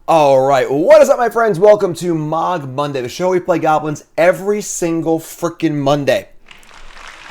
Alright, what is up my friends? Welcome to Mogg Monday, the show where we play goblins every single freaking Monday.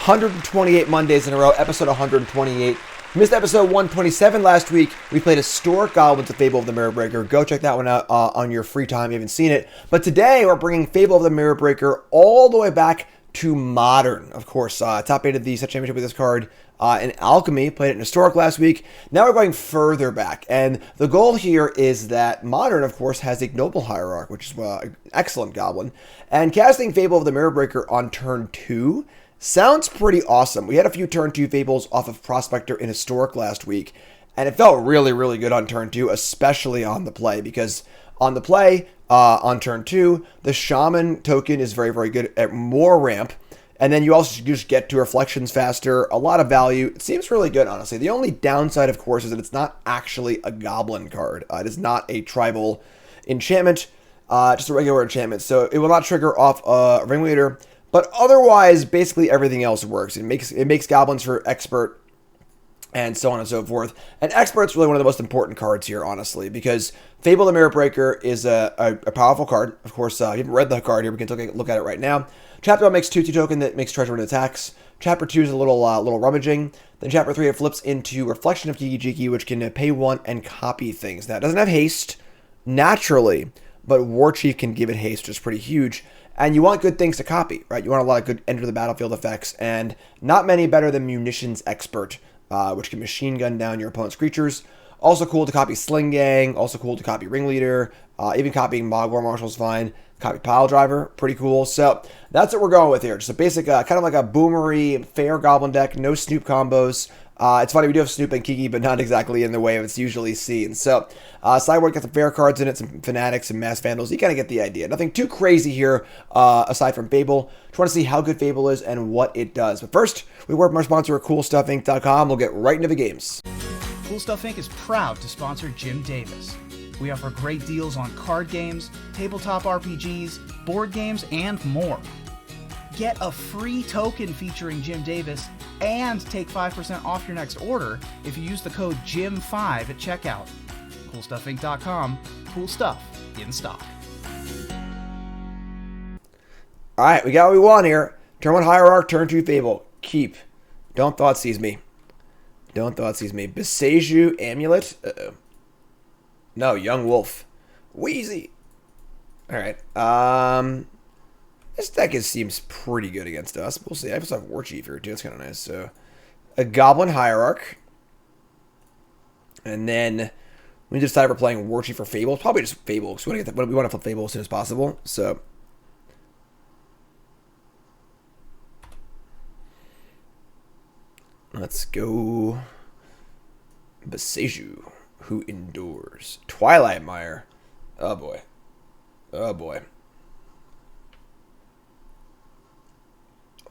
128 Mondays in a row, episode 128. Missed episode 127 last week. We played Historic Goblins of Fable of the Mirror Breaker. Go check that one out on your free time if you haven't seen it. But today we're bringing Fable of the Mirror Breaker all the way back to Modern. Of course, top 8 of the Set Championship with this card. In Alchemy, played it in Historic last week. Now we're going further back, and the goal here is that Modern, of course, has Ignoble Hierarch, which is an excellent goblin, and casting Fable of the Mirror Breaker on turn 2 sounds pretty awesome. We had a few turn 2 Fables off of Prospector in Historic last week, and it felt really, really good on turn 2, especially on the play, because on the play, on turn 2, the Shaman token is very, very good at more ramp. And then you also just get to reflections faster, a lot of value. It seems really good, honestly. The only downside, of course, is that it's not actually a goblin card. It is not a tribal enchantment, just a regular enchantment. So it will not trigger off a Ringleader. But otherwise, basically everything else works. It makes goblins for expert and so on and so forth. And Expert's really one of the most important cards here, honestly, because Fable the Mirror Breaker is a powerful card. Of course, if you haven't read the card here, we can take a look at it right now. Chapter 1 makes 2/2 token that makes treasure and attacks. Chapter 2 is a little rummaging. Then Chapter 3, it flips into Reflection of Kiki Jiki, which can pay 1 and copy things. Now, it doesn't have haste, naturally, but Warchief can give it haste, which is pretty huge. And you want good things to copy, right? You want a lot of good enter the battlefield effects, and not many better than Munitions Expert, which can machine gun down your opponent's creatures. Also cool to copy Sling-Gang, also cool to copy Ringleader, even copying Mogg War Marshal is fine. Copy Piledriver, pretty cool. So that's what we're going with here. Just a basic, kind of like a boomery, fair goblin deck, no Snoop combos. It's funny, we do have Snoop and Kiki, but not exactly in the way it's usually seen. So, sideboard got some fair cards in it, some Fanatics and Mass Vandals. You kind of get the idea. Nothing too crazy here, aside from Fable. Just want to see how good Fable is and what it does. But first, we work with our sponsor at CoolStuffInc.com. We'll get right into the games. Cool Stuff Inc. is proud to sponsor Jim Davis. We offer great deals on card games, tabletop RPGs, board games, and more. Get a free token featuring Jim Davis and take 5% off your next order if you use the code JIM5 at checkout. CoolStuffInc.com. Cool stuff in stock. Alright, we got what we want here. Turn 1 Hierarch, turn 2 Fable. Keep. Don't Thoughtseize me. Don't Thoughtseize me. Beseju Amulet. Uh-oh. No, Young Wolf. Wheezy. Alright. This deck seems pretty good against us. We'll see. I also have Warchief here too. That's kind of nice. So, a Goblin Hierarch. And then we decide we're playing Warchief or Fable. Probably just Fable, because we want to flip Fable as soon as possible. So, let's go. Beseju. Who endures? Twilight Mire. Oh boy. Oh boy.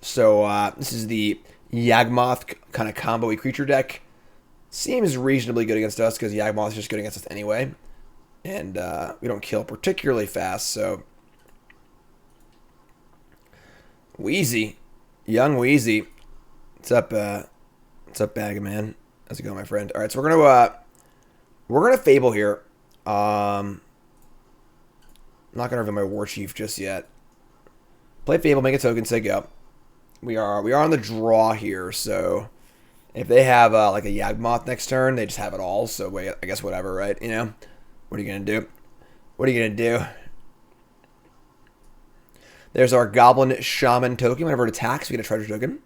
So this is the Yawgmoth kind of combo-y creature deck. Seems reasonably good against us because Yawgmoth is just good against us anyway. And we don't kill particularly fast, so. Wheezy. Young Wheezy. What's up, Bag Man? How's it going, my friend? Alright, so we're gonna Fable here. I'm not gonna reveal my Warchief just yet. Play Fable, make a token, say go. We are on the draw here, so if they have like a Yawgmoth next turn, they just have it all. So I guess whatever, right? You know, what are you gonna do? What are you gonna do? There's our Goblin Shaman token. Whenever it attacks, we get a treasure token.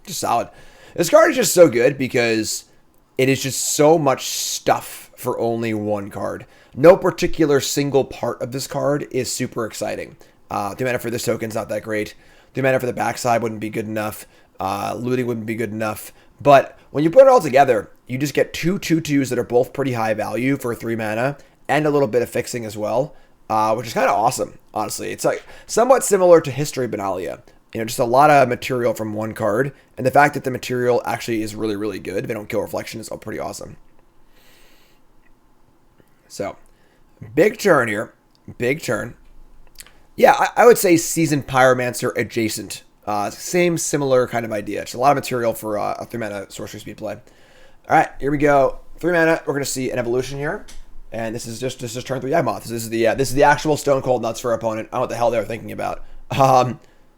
Just solid. This card is just so good because it is just so much stuff for only one card. No particular single part of this card is super exciting. The mana for this token's not that great. The mana for the backside wouldn't be good enough. Looting wouldn't be good enough. But when you put it all together, you just get 2 2/2s that are both pretty high value for 3 mana and a little bit of fixing as well, which is kind of awesome, honestly. It's like somewhat similar to History Benalia. You know, just a lot of material from one card, and the fact that the material actually is really, really good, if they don't kill reflection, is pretty awesome. So, big turn here. Big turn. Yeah, I would say Seasoned Pyromancer adjacent. Same, similar kind of idea. Just a lot of material for a 3 mana sorcery speed play. Alright, here we go. 3 mana, we're going to see an evolution here. And this is turn 3 Yawgmoth. This is the actual Stone Cold Nuts for our opponent. I don't know what the hell they were thinking about.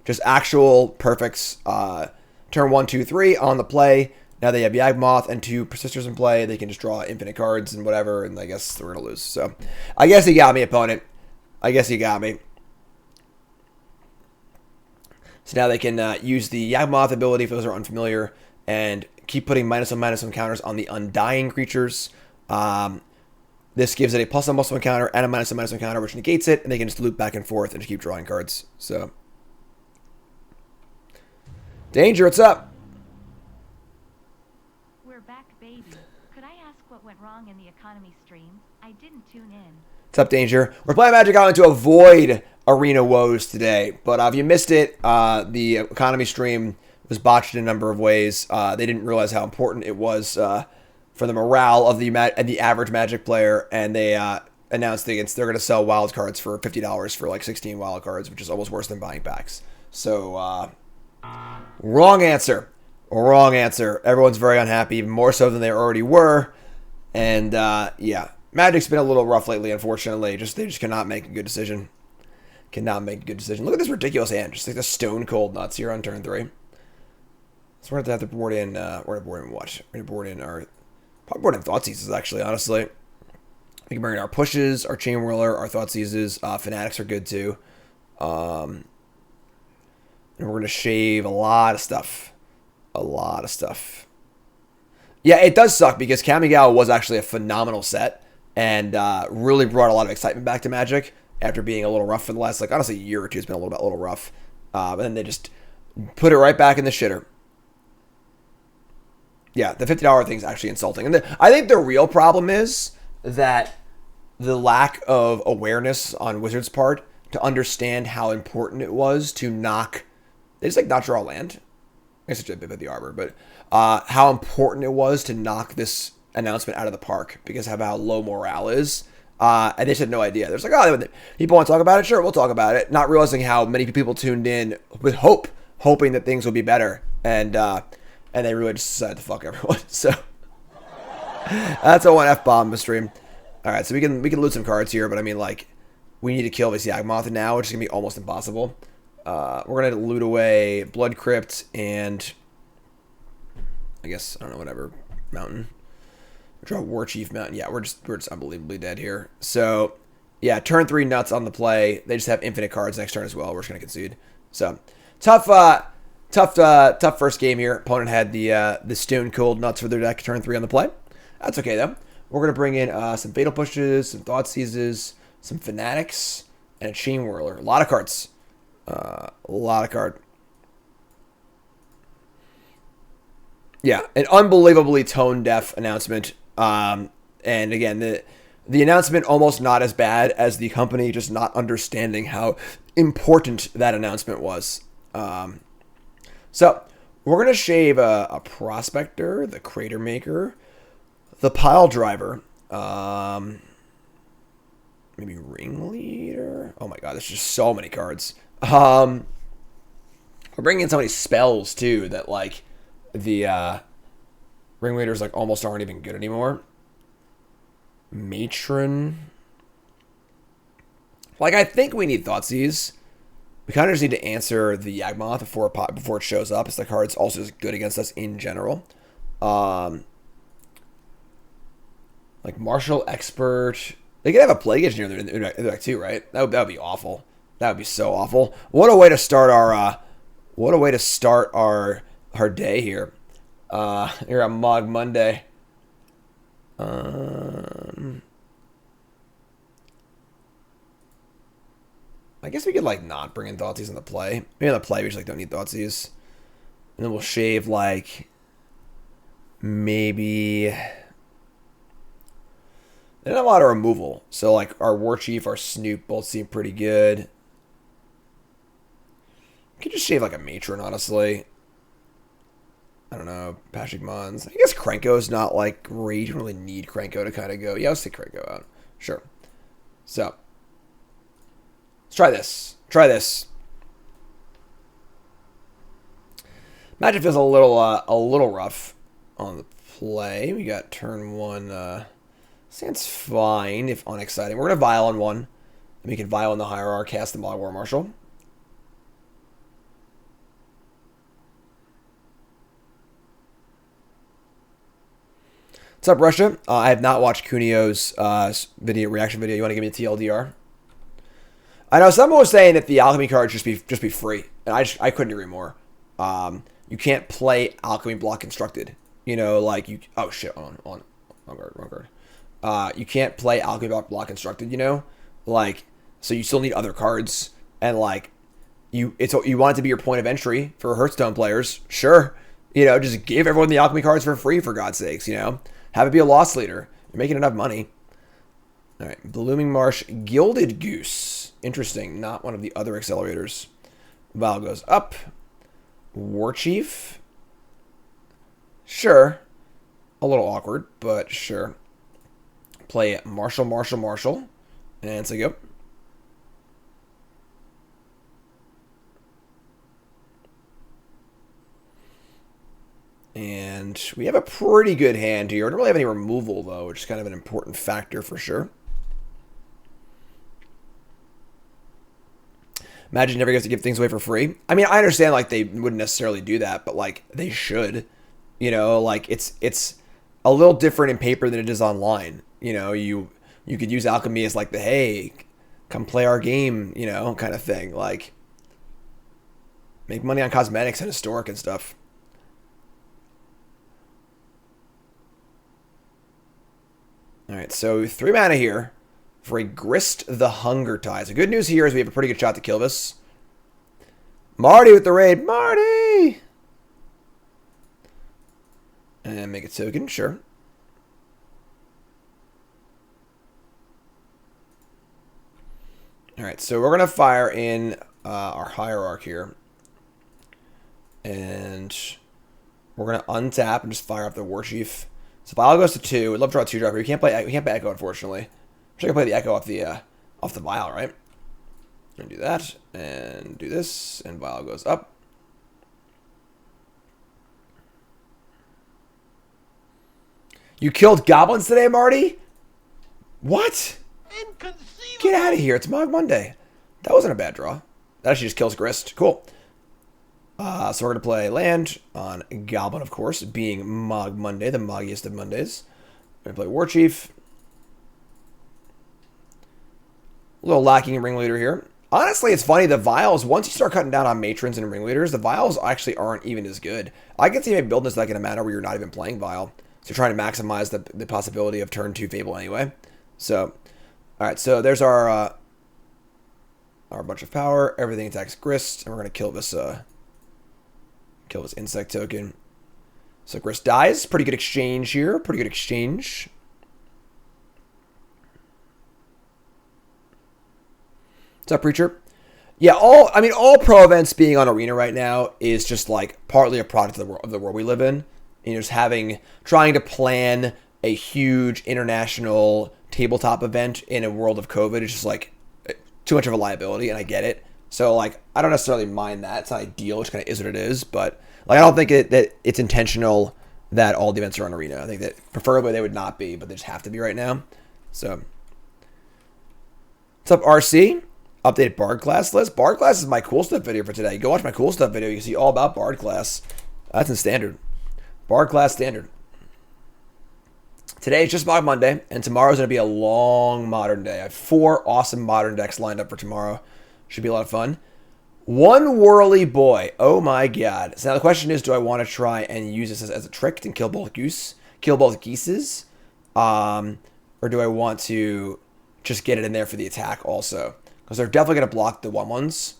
Just actual perfects. Turn 1, 2, 3 on the play. Now they have Yawgmoth and 2 Persisters in play. They can just draw infinite cards and whatever, and I guess they're going to lose. So, I guess he got me, opponent. I guess he got me. So now they can use the Yawgmoth ability, if those are unfamiliar, and keep putting -1/-1 counters on the Undying creatures. This gives it a +1/+1 counter and a -1/-1 counter, which negates it, and they can just loop back and forth and just keep drawing cards. So, Danger, what's up? Baby, could I ask what went wrong in the economy stream? I didn't tune in. What's up, Danger? We're playing Magic Island to avoid arena woes today, but if you missed it, the economy stream was botched in a number of ways. They didn't realize how important it was for the morale of the average Magic player, and they announced they're going to sell wild cards for $50 for like 16 wild cards, which is almost worse than buying packs. So, wrong answer. Wrong answer. Everyone's very unhappy, even more so than they already were. And, yeah. Magic's been a little rough lately, unfortunately. They just cannot make a good decision. Cannot make a good decision. Look at this ridiculous hand. Just like the Stone Cold Nuts here on turn 3. So we're going to have to board in, what? We're going to board in our, probably board in Thoughtseizes, actually, honestly. We can bring in our Pushes, our Chain Whirler, our Thoughtseizes. Fanatics are good, too. And we're going to shave a lot of stuff. A lot of stuff. Yeah, it does suck because Kamigawa was actually a phenomenal set and really brought a lot of excitement back to Magic after being a little rough for the last, like, honestly, year or two. It's been a little rough. But then they just put it right back in the shitter. Yeah, the $50 thing is actually insulting. And I think the real problem is that the lack of awareness on Wizards' part to understand how important it was to knock... They just, like, not draw land. I guess it's a bit of the arbor, but how important it was to knock this announcement out of the park because of how low morale is. And they just had no idea. There's like, oh, people want to talk about it? Sure, we'll talk about it. Not realizing how many people tuned in with hoping that things will be better. And they really just decided to fuck everyone. So that's a one F-bomb in the stream. All right, so we can loot some cards here, but I mean, like, we need to kill this Yawgmoth now, which is going to be almost impossible. We're going to loot away Blood Crypt and I guess, I don't know, whatever, Mountain. Draw Warchief Mountain. Yeah, we're just unbelievably dead here. So, yeah, turn 3 Nuts on the play. They just have infinite cards next turn as well. We're just going to concede. So, tough first game here. Opponent had the Stone Cold Nuts for their deck, turn 3 on the play. That's okay, though. We're going to bring in some Fatal Pushes, some Thoughtseizes, some Fanatics, and a Chain Whirler. A lot of cards. A lot of card. Yeah, an unbelievably tone-deaf announcement. And again, the announcement almost not as bad as the company just not understanding how important that announcement was. So, we're going to shave a Prospector, the Cratermaker, the Piledriver, maybe Ringleader. Oh my god, there's just so many cards. We're bringing in so many spells, too, that, like, the Ringleaders, like, almost aren't even good anymore. Matron. Like, I think we need Thoughtseize. We kind of just need to answer the Yawgmoth before it shows up. It's the card's also just good against us in general. Like, Marshal Expert. They could have a Plague Engineer in their deck, too, right? That would be awful. That would be so awful. What a way to start our day here. Here on Mogg Monday. I guess we could, like, not bring in Thoughtseize on the play. Maybe on the play we just, like, don't need Thoughtseize. And then we'll shave, like, maybe... They don't have a lot of removal. So, like, our Warchief, our Snoop both seem pretty good. We could just shave, like, a Matron, honestly. I don't know. Pashalik Mons. I guess Krenko's not, like, great. You don't really need Krenko to kind of go. Yeah, let's take Krenko out. Sure. So, let's try this. Try this. Magic feels a little rough on the play. We got turn 1 Sounds fine, if unexciting. We're going to Vial on one. And we can Vial on the Hierarch, cast the Mogg War Marshal. What's up, Russia? I have not watched Kunio's reaction video. You want to give me a TLDR? I know someone was saying that the alchemy cards just be free, and I couldn't agree more. You can't play alchemy block constructed. You know, like you. Oh shit! On wrong card. You can't play alchemy block constructed. You know, like so you still need other cards, and like you want it to be your point of entry for Hearthstone players. Sure, you know, just give everyone the alchemy cards for free for God's sakes. You know. Have it be a loss leader. You're making enough money. All right. Blooming Marsh, Gilded Goose. Interesting. Not one of the other accelerators. Vial goes up. Warchief. Sure. A little awkward, but sure. Play Marshal. And so go. And we have a pretty good hand here. We don't really have any removal, though, which is kind of an important factor for sure. Imagine never gets to give things away for free. I mean, I understand, like, they wouldn't necessarily do that, but, like, they should. You know, like, it's a little different in paper than it is online. You know, you could use alchemy as, like, the, hey, come play our game, you know, kind of thing. Like, make money on cosmetics and historic and stuff. Alright, so 3 mana here for a Grist the Hunger Ties. The good news here is we have a pretty good shot to kill this. Marty with the raid. Marty! And make a token, sure. Alright, so we're going to fire in our Hierarch here. And we're going to untap and just fire up the Warchief. So Vial goes to 2. We'd love to draw a 2-dropper. We can't play Echo, unfortunately. I'm sure I can play the Echo off the Vial, right? And do that, and do this, and Vial goes up. You killed goblins today, Marty? What? Get out of here. It's Mogg Monday. That wasn't a bad draw. That actually just kills Grist. Cool. So we're going to play land on Goblin, of course, being Mogg Monday, the moggiest of Mondays. We're going to play Warchief. A little lacking in Ringleader here. Honestly, it's funny, the Vials, once you start cutting down on Matrons and Ringleaders, the Vials actually aren't even as good. I can see maybe building this like in a manner where you're not even playing Vial. So you're trying to maximize the possibility of turn 2 Fable anyway. So, alright, so there's our bunch of power. Everything attacks Grist, and we're going to kill this insect token. So Grist dies. Pretty good exchange here. Pretty good exchange. What's up, Preacher? Yeah, all pro events being on Arena right now is just like partly a product of the world we live in. And just trying to plan a huge international tabletop event in a world of COVID is just like too much of a liability, and I get it. So, like, I don't necessarily mind that. It's not ideal. It just kind of is what it is. But, like, I don't think that it's intentional that all the events are on Arena. I think that preferably they would not be, but they just have to be right now. So, what's up, RC? Updated Bard class list. Bard class is my cool stuff video for today. Go watch my cool stuff video. You can see all about Bard class. That's in standard. Bard class standard. Today is just Mogg Monday, and tomorrow's going to be a long Modern day. I have 4 awesome Modern decks lined up for tomorrow. Should be a lot of fun. One Whirly Boy. Oh my god. So now the question is, do I want to try and use this as a trick and kill both geeses? Or do I want to just get it in there for the attack also? Because they're definitely going to block the 1/1s.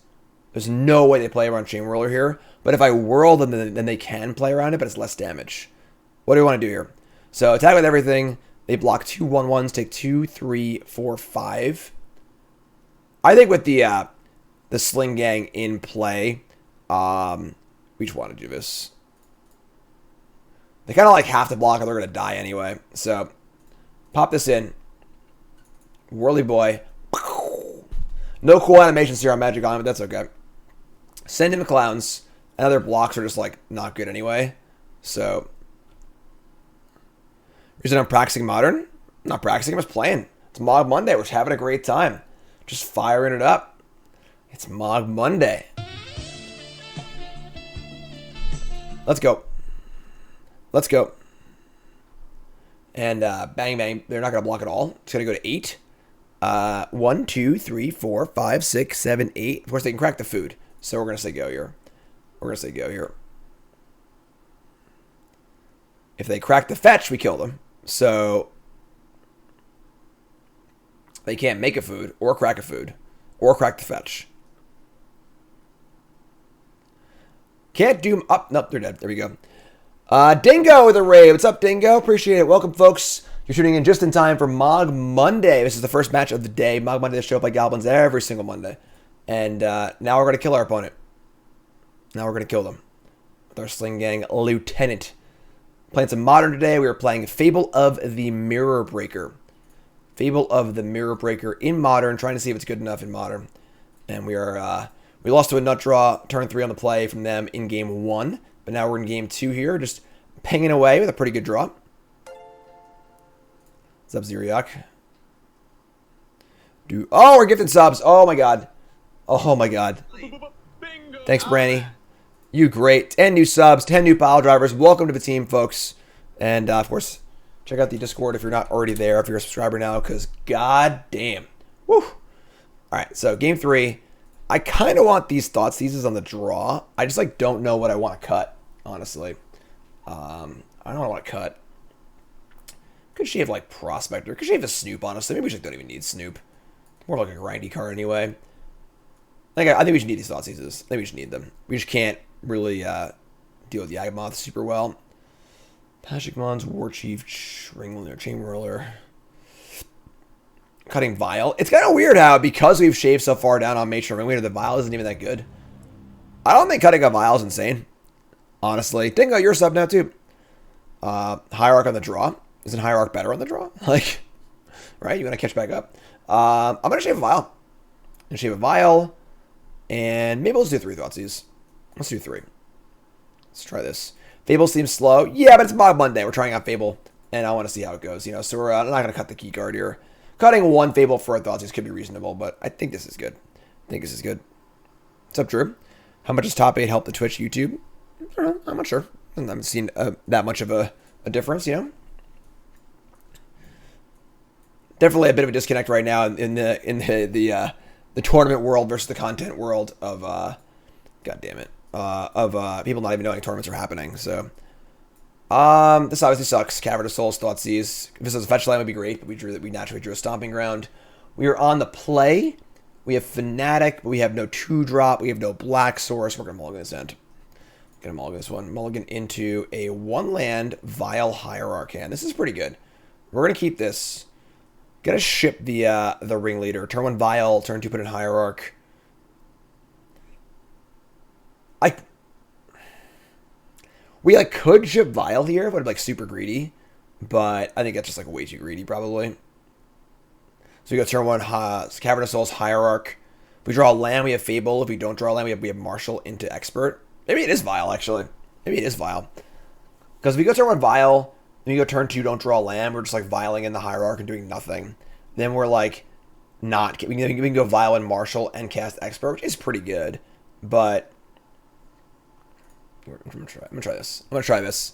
There's no way they play around Chain Whirler here. But if I whirl them, then they can play around it, but it's less damage. What do we want to do here? So attack with everything. They block 2 1/1s, take 2, 3, 4, 5. I think with the Sling-Gang in play, we just want to do this. They kind of like have to block or they're going to die anyway. So pop this in. Whirly Boy. No cool animations here on Magic Island, but that's okay. Send in the clowns. And other blocks are just like not good anyway. So reason I'm practicing Modern. I'm not practicing, I'm just playing. It's Mogg Monday. We're just having a great time. Just firing it up. It's Mogg Monday. Let's go. Let's go. And bang, bang. They're not going to block at all. It's going to go to 8. 1, 2, 3, 4, 5, 6, 7, 8. Of course, they can crack the food. So we're going to say go here. We're going to say go here. If they crack the fetch, we kill them. So they can't make a food or crack a food or crack the fetch. Can't doom up. Nope, they're dead. There we go. Dingo with a raid. What's up, Dingo? Appreciate it. Welcome, folks. You're tuning in just in time for Mogg Monday. This is the first match of the day. Mogg Monday, the show by Goblins every single Monday. And now we're going to kill our opponent. Now we're going to kill them with our Sling-Gang Lieutenant. Playing some Modern today. We are playing Fable of the Mirror Breaker. Fable of the Mirror Breaker in Modern. Trying to see if it's good enough in Modern. And we are... we lost to a nut draw, turn 3 on the play from them in game 1. But now we're in game 2 here, just pinging away with a pretty good draw. What's up, Zeriak? Oh, we're gifting subs. Oh, my God. Oh, my God. Thanks, Branny. You great. 10 new subs, 10 new Piledrivers. Welcome to the team, folks. And, of course, check out the Discord if you're not already there, if you're a subscriber now, because god damn. Woo. All right, so game 3. I kind of want these thought seizes on the draw. I just like don't know what I want to cut, honestly. I don't want to cut. Could shave like Prospector. Could shave the Snoop, honestly. Maybe we just don't even need Snoop. More like a grindy card anyway. I think we should need these thought seizes. I think we should need them. We just can't really deal with the Yawgmoth super well. Pashalik Mons, Warchief, Ringleader, Chain Roller. Cutting Vial. It's kind of weird how, because we've shaved so far down on Matron Ringleader, the Vial isn't even that good. I don't think cutting a Vial is insane. Honestly. Dingo, you're a sub now too. Hierarch on the draw. Isn't Hierarch better on the draw? Like, right? You want to catch back up? I'm going to shave a Vial. I'm going to shave a Vial. And maybe let's do 3 Thoughtseize. Let's do 3. Let's try this. Fable seems slow. Yeah, but it's Mogg Monday. We're trying out Fable. And I want to see how it goes. You know, so we're not going to cut the key card here. Cutting 1 Fable for a Thoughtseize could be reasonable, but I think this is good. What's up, Drew? How much does top 8 help the Twitch, YouTube? I don't know. I'm not sure. I haven't seen that much of a difference, you know? Definitely a bit of a disconnect right now in the tournament world versus the content world of god damn it. Of people not even knowing tournaments are happening, so this obviously sucks. Cavern of Souls, Thoughtseize. If this was a fetch line, would be great, but we naturally drew a Stomping Ground. We are on the play. We have Fanatic, but we have no 2-drop. We have no Black Source. We're going to mulligan this end. Going to mulligan this one. Mulligan into a 1-land Vial Hierarch hand. This is pretty good. We're going to keep this. Going to ship the Ringleader. Turn 1 Vial, turn 2 put in Hierarch. We could ship Vial here if we're super greedy, but I think that's just way too greedy probably. So we go turn 1 Cavern of Souls Hierarch. If we draw a land, we have Fable. If we don't draw a land, we have Marshal into Expert. Maybe it is Vial actually. Maybe it is Vial. Because if we go turn 1 Vial, then we go turn 2 don't draw a land, we're just vialing in the Hierarch and doing nothing. Then we're not we can go Vial and Marshal and cast Expert, which is pretty good, but I'm gonna try this.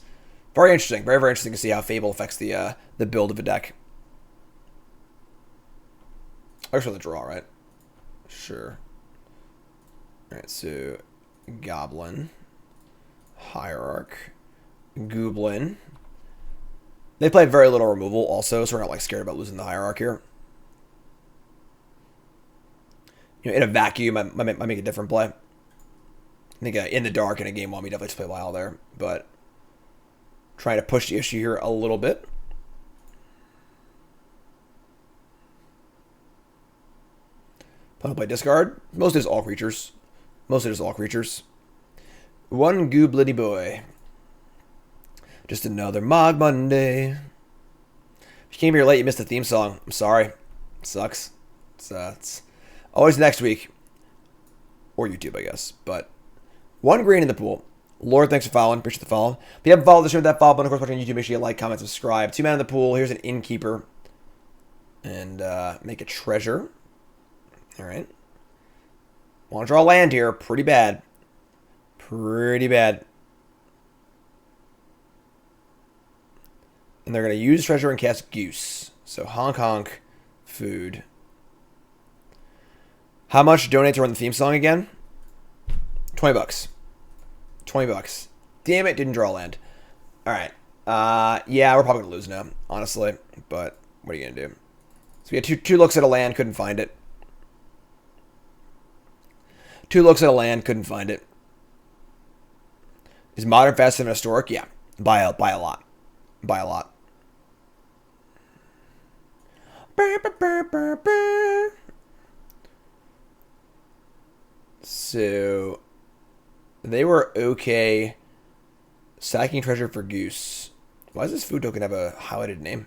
Very interesting. Very, very interesting to see how Fable affects the build of a deck. I'll show the draw, right? Sure. Alright, so Goblin, Hierarch, Goblin. They play very little removal also, so we're not scared about losing the Hierarch here. You know, in a vacuum, I might make a different play. I think in the dark in a game 1, we definitely just play Vial there, but trying to push the issue here a little bit. Puddle play discard. Mostly just all creatures. 1 Gooblety boy. Just another Mogg Monday. If you came here late, you missed the theme song. I'm sorry. It sucks. It's always next week. Or YouTube, I guess. But 1 green in the pool. Lord, thanks for following. Appreciate the follow. If you haven't followed the show with that follow button, of course, watching on YouTube, make sure you like, comment, subscribe. 2 mana in the pool. Here's an Innkeeper. And make a treasure. All right. Want to draw land here. Pretty bad. Pretty bad. And they're going to use treasure and cast Goose. So honk honk. Food. How much to donate to run the theme song again? $20. $20. Damn it, didn't draw land. All right. Yeah, we're probably going to lose now, honestly. But what are you going to do? So we had two looks at a land, couldn't find it. 2 looks at a land, couldn't find it. Is modern faster than historic? Yeah, by a lot. By a lot. So they were okay. Sacking treasure for Goose. Why does this food token have a highlighted name?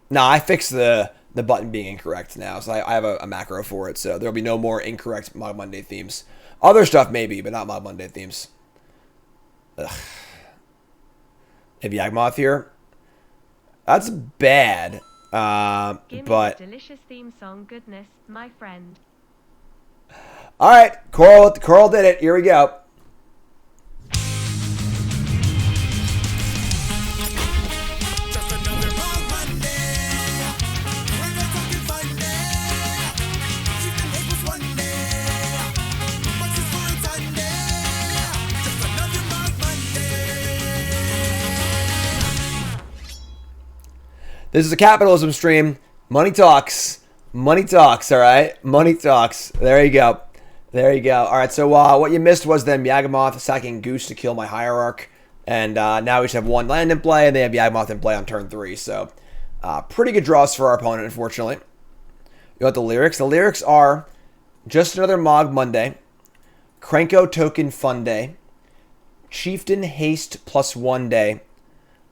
Nah, I fixed the button being incorrect now, so I have a macro for it, so there'll be no more incorrect Mogg Monday themes. Other stuff maybe, but not Mogg Monday themes. Ugh. Have Yawgmoth here. That's bad. Give But me delicious theme song goodness, my friend. all right, Coral did it. Here we go. This is a capitalism stream. Money talks. Money talks, all right? Money talks. There you go. There you go. All right, so what you missed was then Yawgmoth sacking Goose to kill my Hierarch. And now we just have 1 land in play, and they have Yawgmoth in play on turn 3. So pretty good draws for our opponent, unfortunately. You want the lyrics? The lyrics are just another Mogg Monday, Krenko token fun day, Chieftain haste +1 day,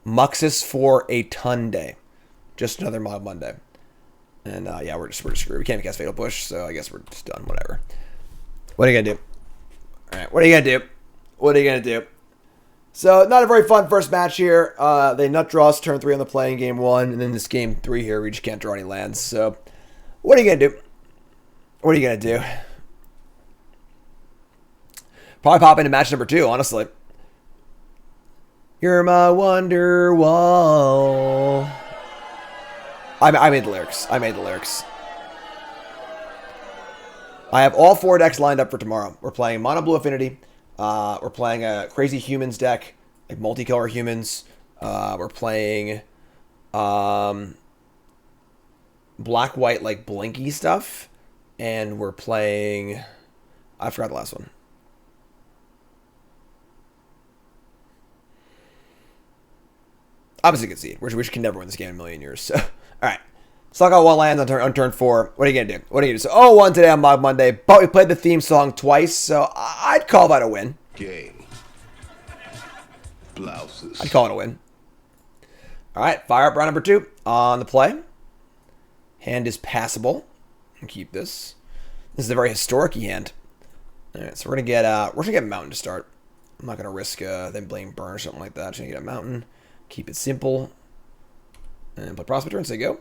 Muxus for a ton day. Just another Mogg Monday. And yeah, we're just screwed. We can't cast Fatal Push, so I guess we're just done. Whatever. What are you gonna do? Alright, what are you gonna do? What are you gonna do? So, not a very fun first match here. They nut draw us turn 3 on the play in game 1, and then this game 3 here, we just can't draw any lands. So, what are you gonna do? What are you gonna do? Probably pop into match number 2, honestly. You're my wonder wall. I made the lyrics. I made the lyrics. I have all 4 decks lined up for tomorrow. We're playing Mono Blue Affinity. We're playing a Crazy Humans deck, like multicolor humans. We're playing black-white, like blinky stuff. And we're playing... I forgot the last one. Obviously Concede, which can never win this game in a million years. So, all right. So I got 1 land on turn 4. What are you going to do? What are you going to do? So 0-1 today on Mogg Monday, but we played the theme song twice, so I'd call that a win. Game. Blouses. I'd call it a win. All right, fire up round number 2 on the play. Hand is passable. And keep this. This is a very historic-y hand. All right, so we're gonna get Mountain to start. I'm not gonna risk them playing Burn or something like that. Just gonna get a Mountain. Keep it simple. And play Prospector and say go.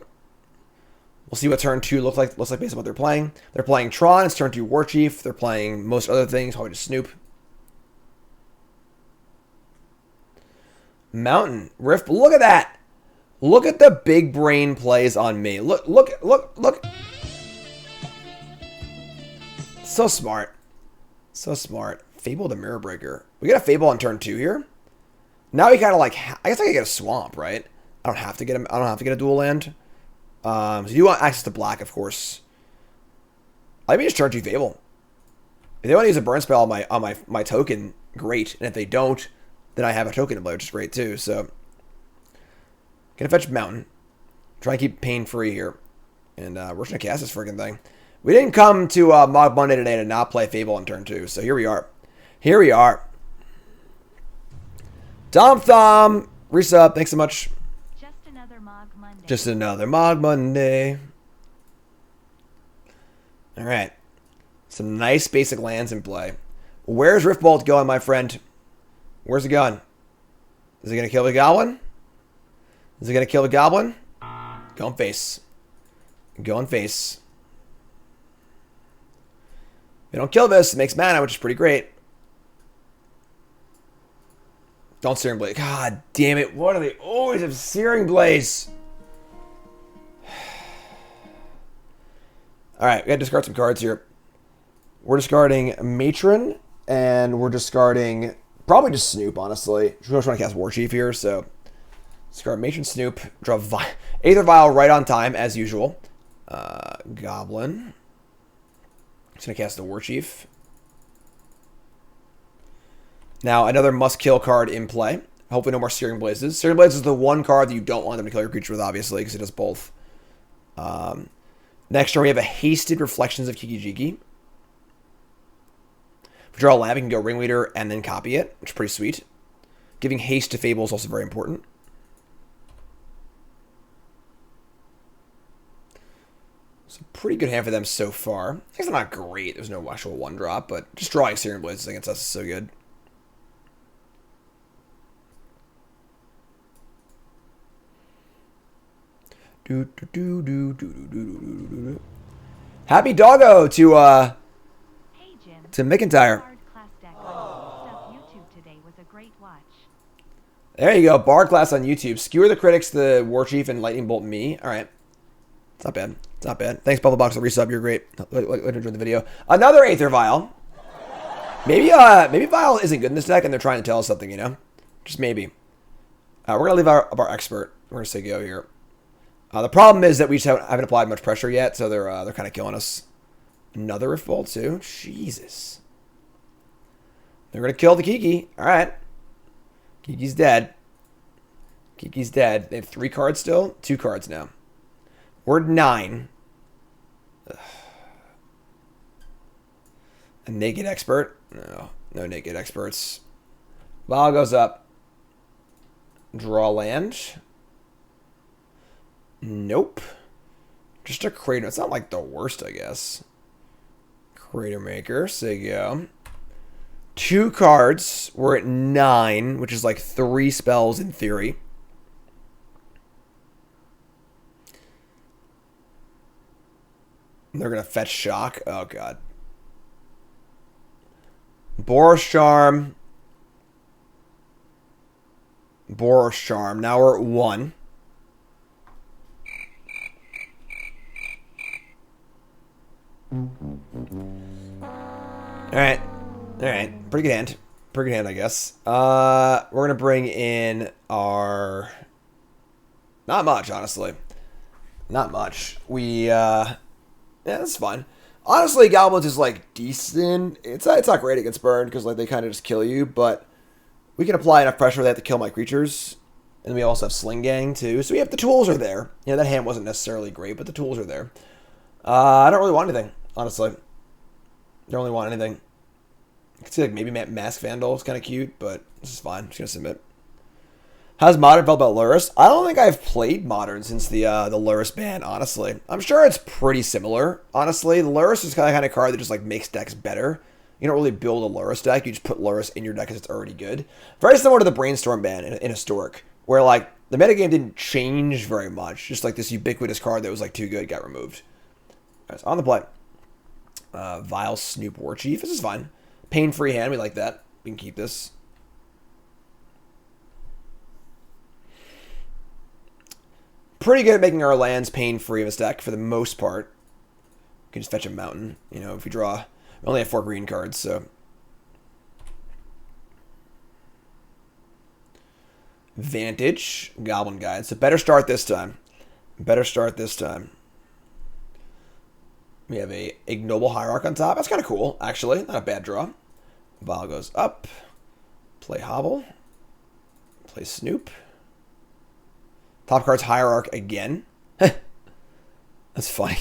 We'll see what turn 2 looks like based on what they're playing. They're playing Tron, it's turn 2 Warchief. They're playing most other things, probably just Snoop. Mountain. Rift. Look at that. Look at the big brain plays on me. Look. So smart. So smart. Fable the Mirror Breaker. We got a Fable on turn 2 here. Now we kind of like, I guess I can get a swamp, right? I don't have to get a dual land. So you want access to black, of course. Let me just turn 2 Fable. If they want to use a burn spell on my token, great. And if they don't, then I have a token to play, which is great too. So gonna fetch Mountain. Try and keep pain free here. And we're just gonna cast this freaking thing. We didn't come to Mogg Monday today to not play Fable on turn 2. So here we are. Here we are. Dom Thom, resub, thanks so much. Just another Mogg Monday. Just another Mogg Monday. Alright. Some nice basic lands in play. Where's Riftbolt going, my friend? Where's it going? Is he going to kill the Goblin? Is it going to kill the goblin? Go on face. Go on face. If you don't kill this, it makes mana, which is pretty great. Don't Searing Blaze. God damn it. Why do they always have Searing Blaze? Alright, we gotta discard some cards here. We're discarding Matron, and we're discarding probably just Snoop, honestly. We just want to cast Warchief here, so discard Matron, Snoop, draw Aether Vial right on time, as usual. Goblin. Just gonna cast the Warchief. Now, another must-kill card in play. Hopefully no more Searing Blazes. Searing Blazes is the one card that you don't want them to kill your creature with, obviously, because it does both. Next turn, we have a Hasted Reflections of Kiki-Jiki. If we draw a land, we can go Ringleader and then copy it, which is pretty sweet. Giving haste to Fable is also very important. It's a pretty good hand for them so far. It's not great. There's no actual one-drop, but just drawing Searing Blazes against us is so good. Happy doggo to Hey Jim. to McIntyre. Bard class deck on stuff YouTube today was a great watch. There you go, Bard class on YouTube. Skewer the Critics, the Warchief, and Lightning Bolt me. All right, it's not bad. It's not bad. Thanks, Bubble Box, for resub. You're great. Let enjoy the video. Another Aether Vial. Maybe Vial isn't good in this deck, and they're trying to tell us something. You know, just maybe. We're gonna leave our expert. We're gonna say go here. The problem is that we just haven't applied much pressure yet, so they're kind of killing us. Another Rift Bolt too. Jesus. They're gonna kill the Kiki. All right. Kiki's dead. Kiki's dead. They have 3 cards still. 2 cards now. We're 9. Ugh. A Naked Expert. No Naked Experts. Vial goes up. Draw land. Nope. Just a Crater. It's not like the worst, I guess. Cratermaker. So you go. 2 cards. We're at 9, which is like 3 spells in theory. They're going to fetch Shock. Oh, God. Boros Charm. Boros Charm. Now we're at 1. Alright. Alright. Pretty good hand. Pretty good hand, I guess. We're going to bring in our... Not much, honestly. Not much. Yeah, that's fine. Honestly, Goblins is, like, decent. It's not great against Burn, because, like, they kind of just kill you, but we can apply enough pressure where they have to kill my creatures. And we also have Sling-Gang, too. So we have the tools are there. You know, that hand wasn't necessarily great, but the tools are there. I don't really want anything, honestly. Don't really want anything. I could see, like, maybe Mask Vandal is kind of cute, but this is fine. I'm just going to submit. How's Modern felt about Lurrus? I don't think I've played Modern since the Lurrus ban, honestly. I'm sure it's pretty similar, honestly. The Lurrus is kind of card that just, like, makes decks better. You don't really build a Lurrus deck. You just put Lurrus in your deck because it's already good. Very similar to the Brainstorm ban in Historic, where, like, the metagame didn't change very much. Just, like, this ubiquitous card that was, like, too good got removed. Right, so on the play. Vial Snoop Warchief. This is fine. Pain-free hand. We like that. We can keep this. Pretty good at making our lands pain-free of a deck for the most part. You can just fetch a mountain. You know, if we draw... We only have 4 green cards, so... Vantage. Goblin Guide. So better start this time. Better start this time. We have a Ignoble Hierarch on top. That's kind of cool, actually. Not a bad draw. Vial goes up. Play Hovel. Play Snoop. Top card's Hierarch again. That's funny.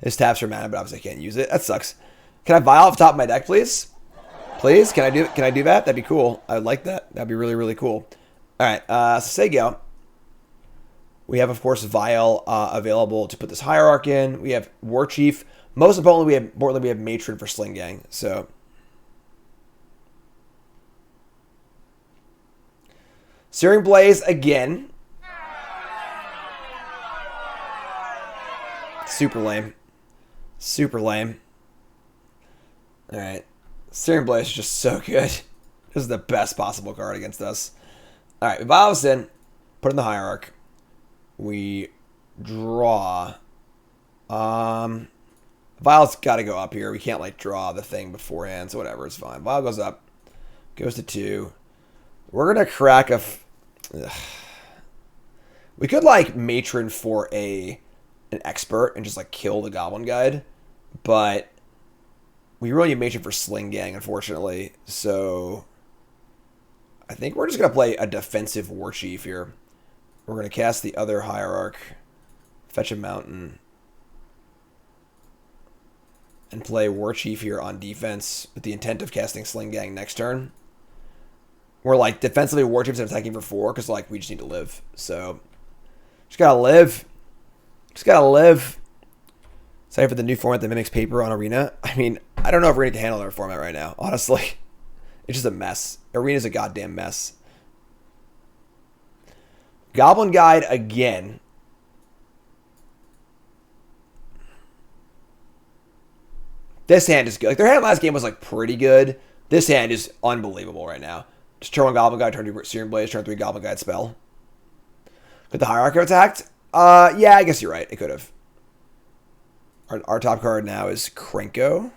This taps for mana, but obviously I can't use it. That sucks. Can I Vial off the top of my deck, please? Please? Can I do that? That'd be cool. I would like that. That'd be really, really cool. Alright, so say go. We have, of course, Vial available to put this Hierarch in. We have Warchief. Most importantly, we have Matron for Sling-Gang. So Searing Blaze again. Super lame. Super lame. Alright. Searing Blaze is just so good. This is the best possible card against us. Alright, we buy this in. Put in the Hierarch. We draw. Vial's got to go up here. We can't, like, draw the thing beforehand, so whatever. It's fine. Vial goes up. Goes to 2. We're going to crack a... We could, like, Matron for an expert and just, like, kill the Goblin Guide. But we really need Matron for Sling-Gang, unfortunately. So I think we're just going to play a defensive Warchief here. We're going to cast the other Hierarch. Fetch a Mountain. And play Warchief here on defense with the intent of casting Sling-Gang next turn. We're, like, defensively Warchiefs and attacking for 4 because, like, we just need to live. So just gotta live. Just gotta live. Sorry for the new format that mimics paper on Arena. I mean, I don't know if Arena can handle our format right now, honestly. It's just a mess. Arena's a goddamn mess. Goblin Guide again. This hand is good. Like, their hand last game was, like, pretty good. This hand is unbelievable right now. Just turn 1 Goblin Guide, turn 2 Searing Blaze, turn 3 Goblin Guide spell. Could the Hierarch have attacked? Yeah, I guess you're right. It could have. Our top card now is Krenko.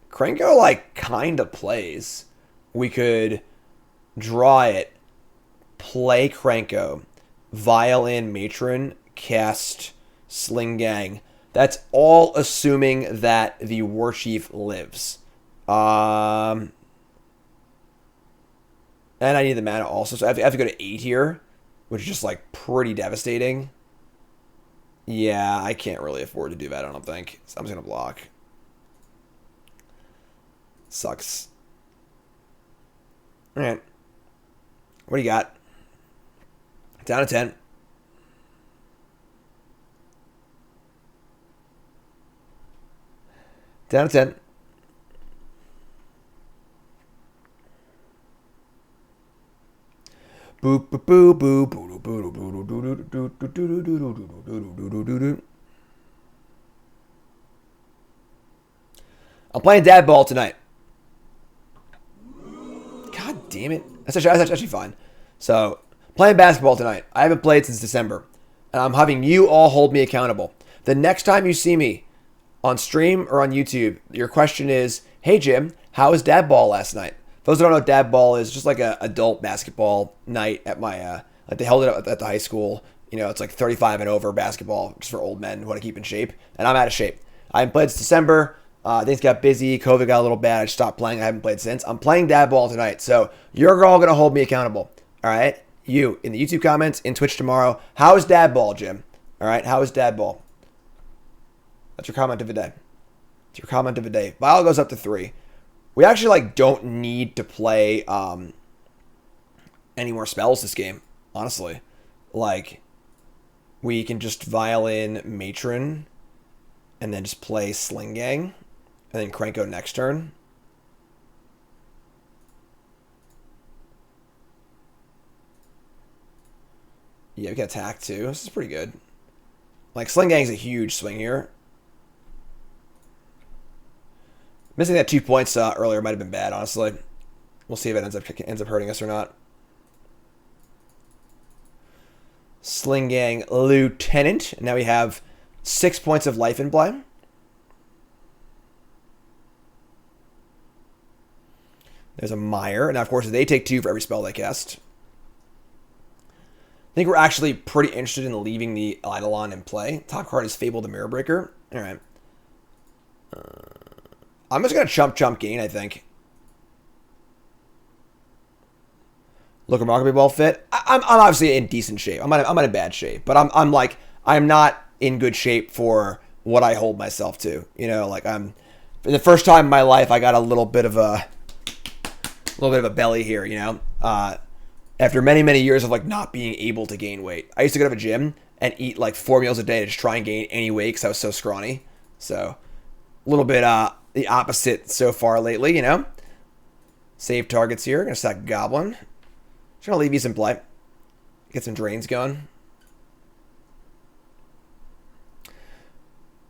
Krenko, like, kind of plays. We could draw it, play Krenko, Vial in Matron, cast Sling-Gang. That's all assuming that the Warchief lives. And I need the mana also, so I have to go to 8 here, which is just, like, pretty devastating. Yeah, I can't really afford to do that, I don't think. So I'm just going to block. Sucks. Alright. What do you got? Down to 10. Down to 10. Boop boop boop boop boop boop boop boop. I'm playing Dad Ball tonight. God damn it. That's actually fine. So, playing basketball tonight. I haven't played since December. And I'm having you all hold me accountable. The next time you see me on stream or on YouTube, your question is, hey Jim, how was Dad Ball last night? For those who don't know what Dad Ball is, just like an adult basketball night at my, like they held it at the high school. You know, it's like 35 and over basketball, just for old men who want to keep in shape. And I'm out of shape. I haven't played since December. Things got busy. COVID got a little bad. I just stopped playing. I haven't played since. I'm playing Dad Ball tonight. So you're all going to hold me accountable. All right? You, in the YouTube comments, in Twitch tomorrow. How is Dad Ball, Jim? All right? How is Dad Ball? That's your comment of the day. It's your comment of the day. Vial goes up to 3. We actually, like, don't need to play any more spells this game, honestly. Like, we can just Vial in Matron and then just play Sling-Gang and then Krenko next turn. Yeah, we can attack too. This is pretty good. Like, Sling-Gang's a huge swing here. Missing that 2 points earlier might have been bad, honestly. We'll see if it ends up hurting us or not. Sling-Gang Lieutenant. Now we have 6 points of life in play. There's a Mire. And, of course, they take 2 for every spell they cast. I think we're actually pretty interested in leaving the Eidolon in play. Top card is Fable the Mirror Breaker. All right. I'm just going to chump gain, I think. Look remarkably well fit. I'm obviously in decent shape. I'm not in bad shape. But I'm not in good shape for what I hold myself to. You know, like for the first time in my life, I got a little bit of a belly here, you know. After many years of like not being able to gain weight. I used to go to a gym and eat like 4 meals a day to just try and gain any weight because I was so scrawny. So a little bit the opposite so far lately, you know. Save targets here. Gonna sack Goblin. Just gonna leave these in play. Get some drains going.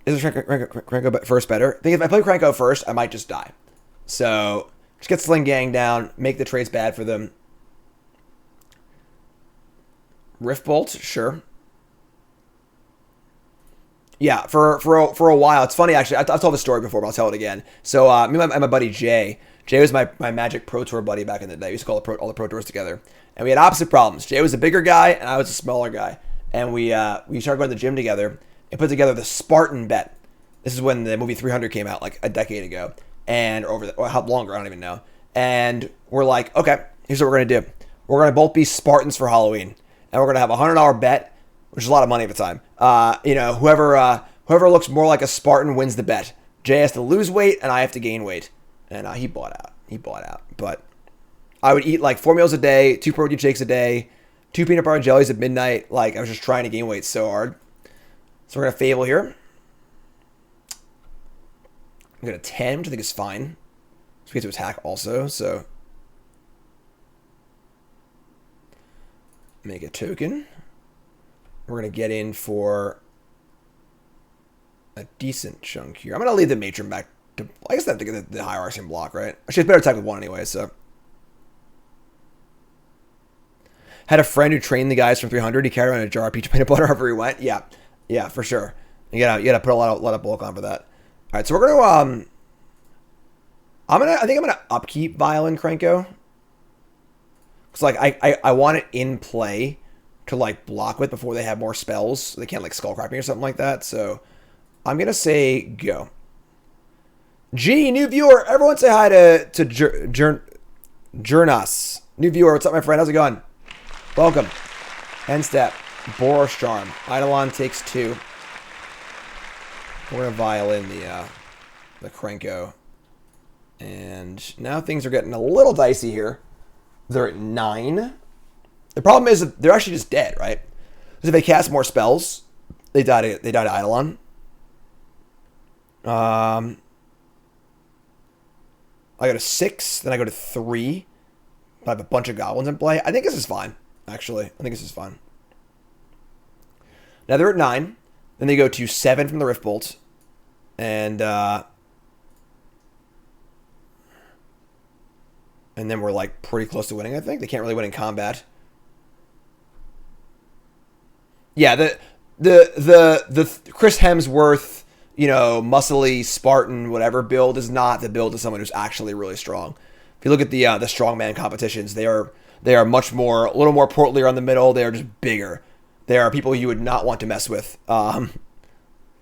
Is Krenko first better? I think if I play Krenko first, I might just die. So just get Sling-Gang down, make the trades bad for them. Rift Bolt, sure. Yeah, for a while. It's funny, actually. I've told the story before, but I'll tell it again. So me and my buddy Jay. Jay was my Magic Pro Tour buddy back in the day. We used to call all the Pro Tours together. And we had opposite problems. Jay was a bigger guy, and I was a smaller guy. And we started going to the gym together and put together the Spartan bet. This is when the movie 300 came out, like a decade ago. Or how longer, I don't even know. And we're like, okay, here's what we're going to do. We're going to both be Spartans for Halloween. And we're going to have a $100 bet, which is a lot of money at the time. Whoever looks more like a Spartan wins the bet. Jay has to lose weight, and I have to gain weight. And he bought out. But I would eat like 4 meals a day, 2 protein shakes a day, 2 peanut butter jellies at midnight. Like, I was just trying to gain weight so hard. So we're going to Fable here. I'm going to 10, which I think is fine. So we get to attack also, so. Make a token. We're going to get in for a decent chunk here. I'm going to leave the Matron back to, I guess I have to get the Hierarch in block, right? She has better attack with 1 anyway, so. Had a friend who trained the guys from 300. He carried around a jar of peach peanut butter wherever he went. Yeah, for sure. You gotta put a lot of bulk on for that. All right, so we're gonna I think I'm gonna upkeep Vial and Krenko. Cause like I want it in play to like block with before they have more spells. So they can't like skullcrack me or something like that. So I'm gonna say go. G, new viewer. Everyone say hi to Jurnas. New viewer. What's up, my friend? How's it going? Welcome. End step. Boros Charm. Eidolon takes 2. We're gonna Vial in the Krenko. And now things are getting a little dicey here. They're at 9. The problem is that they're actually just dead, right? Because if they cast more spells, they die to Eidolon. I go to 6, then I go to 3. I have a bunch of goblins in play. I think this is fine, actually. I think this is fine. Now they're at 9. Then they go to 7 from the Rift Bolt. And then we're like pretty close to winning, I think. They can't really win in combat. Yeah, the Chris Hemsworth, muscly Spartan whatever build is not the build of someone who's actually really strong. If you look at the strongman competitions, they are much more, a little more portly around the middle. They are just bigger. They are people you would not want to mess with. They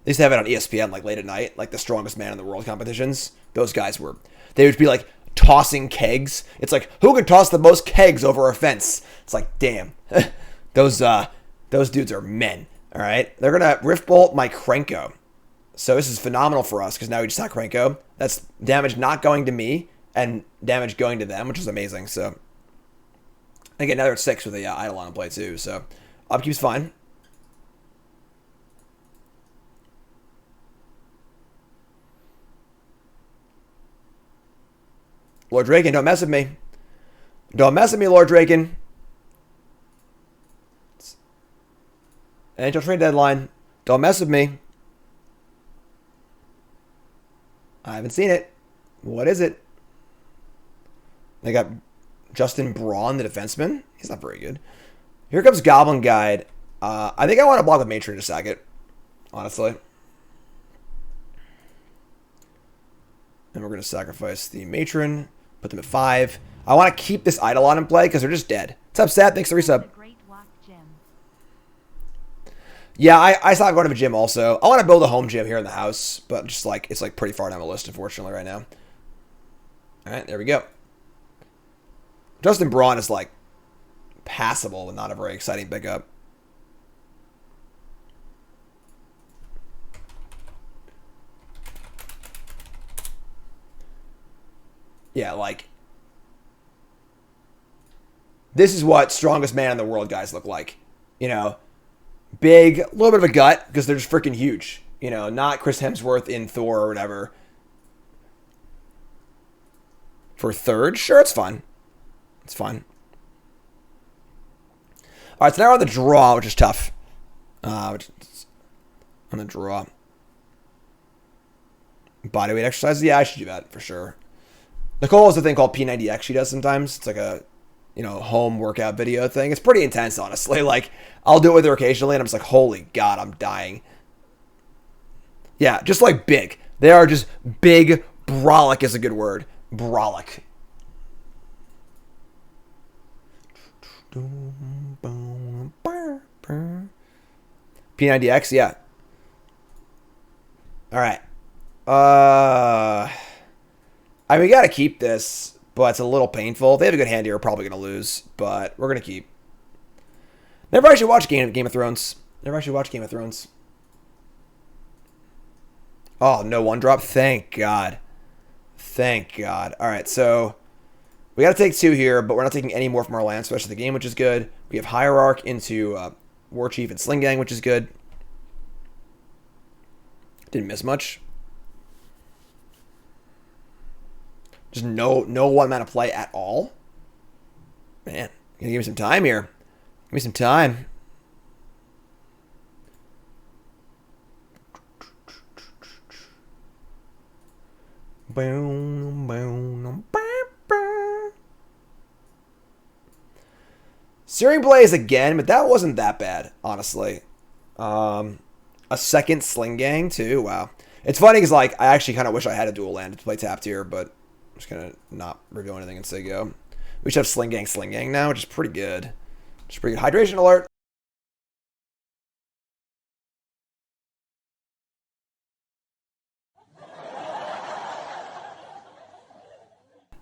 used to have it on ESPN like late at night, like the strongest man in the world competitions. Those guys they would be like tossing kegs. It's like, who can toss the most kegs over a fence? It's like, damn. Those dudes are men. All right. They're going to Rift Bolt my Krenko. So this is phenomenal for us because now we just attack Krenko. That's damage not going to me and damage going to them, which is amazing. So again, now they're at 6 with the Eidolon in play too. So upkeep's fine. Lord Draken, don't mess with me. Don't mess with me, Lord Draken. Angel trade deadline. Don't mess with me. I haven't seen it. What is it? They got Justin Braun, the defenseman. He's not very good. Here comes Goblin Guide. I think I want to block with Matron to sack it, honestly. And we're going to sacrifice the Matron. Put them at 5. I want to keep this Eidolon in play because they're just dead. What's up, Seth? Thanks for the resub. Yeah, I stopped going to the gym also. I want to build a home gym here in the house, but just like it's like pretty far down the list, unfortunately, right now. All right, there we go. Justin Braun is like passable, but not a very exciting pickup. Yeah, like, this is what strongest man in the world guys look like. Big, a little bit of a gut, because they're just freaking huge. Not Chris Hemsworth in Thor or whatever. For 3rd, sure, it's fine. It's fine. All right, so now we're on the draw, which is tough. On the draw. Bodyweight exercises. Yeah, I should do that for sure. Nicole has a thing called P90X she does sometimes. It's like a, home workout video thing. It's pretty intense, honestly. Like, I'll do it with her occasionally, and I'm just like, holy God, I'm dying. Yeah, just like big. They are just big. Brolic is a good word. Brolic. P90X, yeah. All right. We got to keep this, but it's a little painful. If they have a good hand here, we're probably going to lose, but we're going to keep. Never actually watched Game of Thrones. Oh, no one drop. Thank God. All right, so we got to take 2 here, but we're not taking any more from our land, especially the game, which is good. We have Hierarch into Warchief and Sling-Gang, which is good. Didn't miss much. Just no 1 mana play at all. Man, you gotta give me some time here. Give me some time. Searing Blaze again, but that wasn't that bad, honestly. A second Sling-Gang, too. Wow. It's funny because, like, I actually kind of wish I had a dual land to play tapped here, but I'm just going to not reveal anything and say go. We should have Sling-Gang now, which is pretty good. Hydration alert.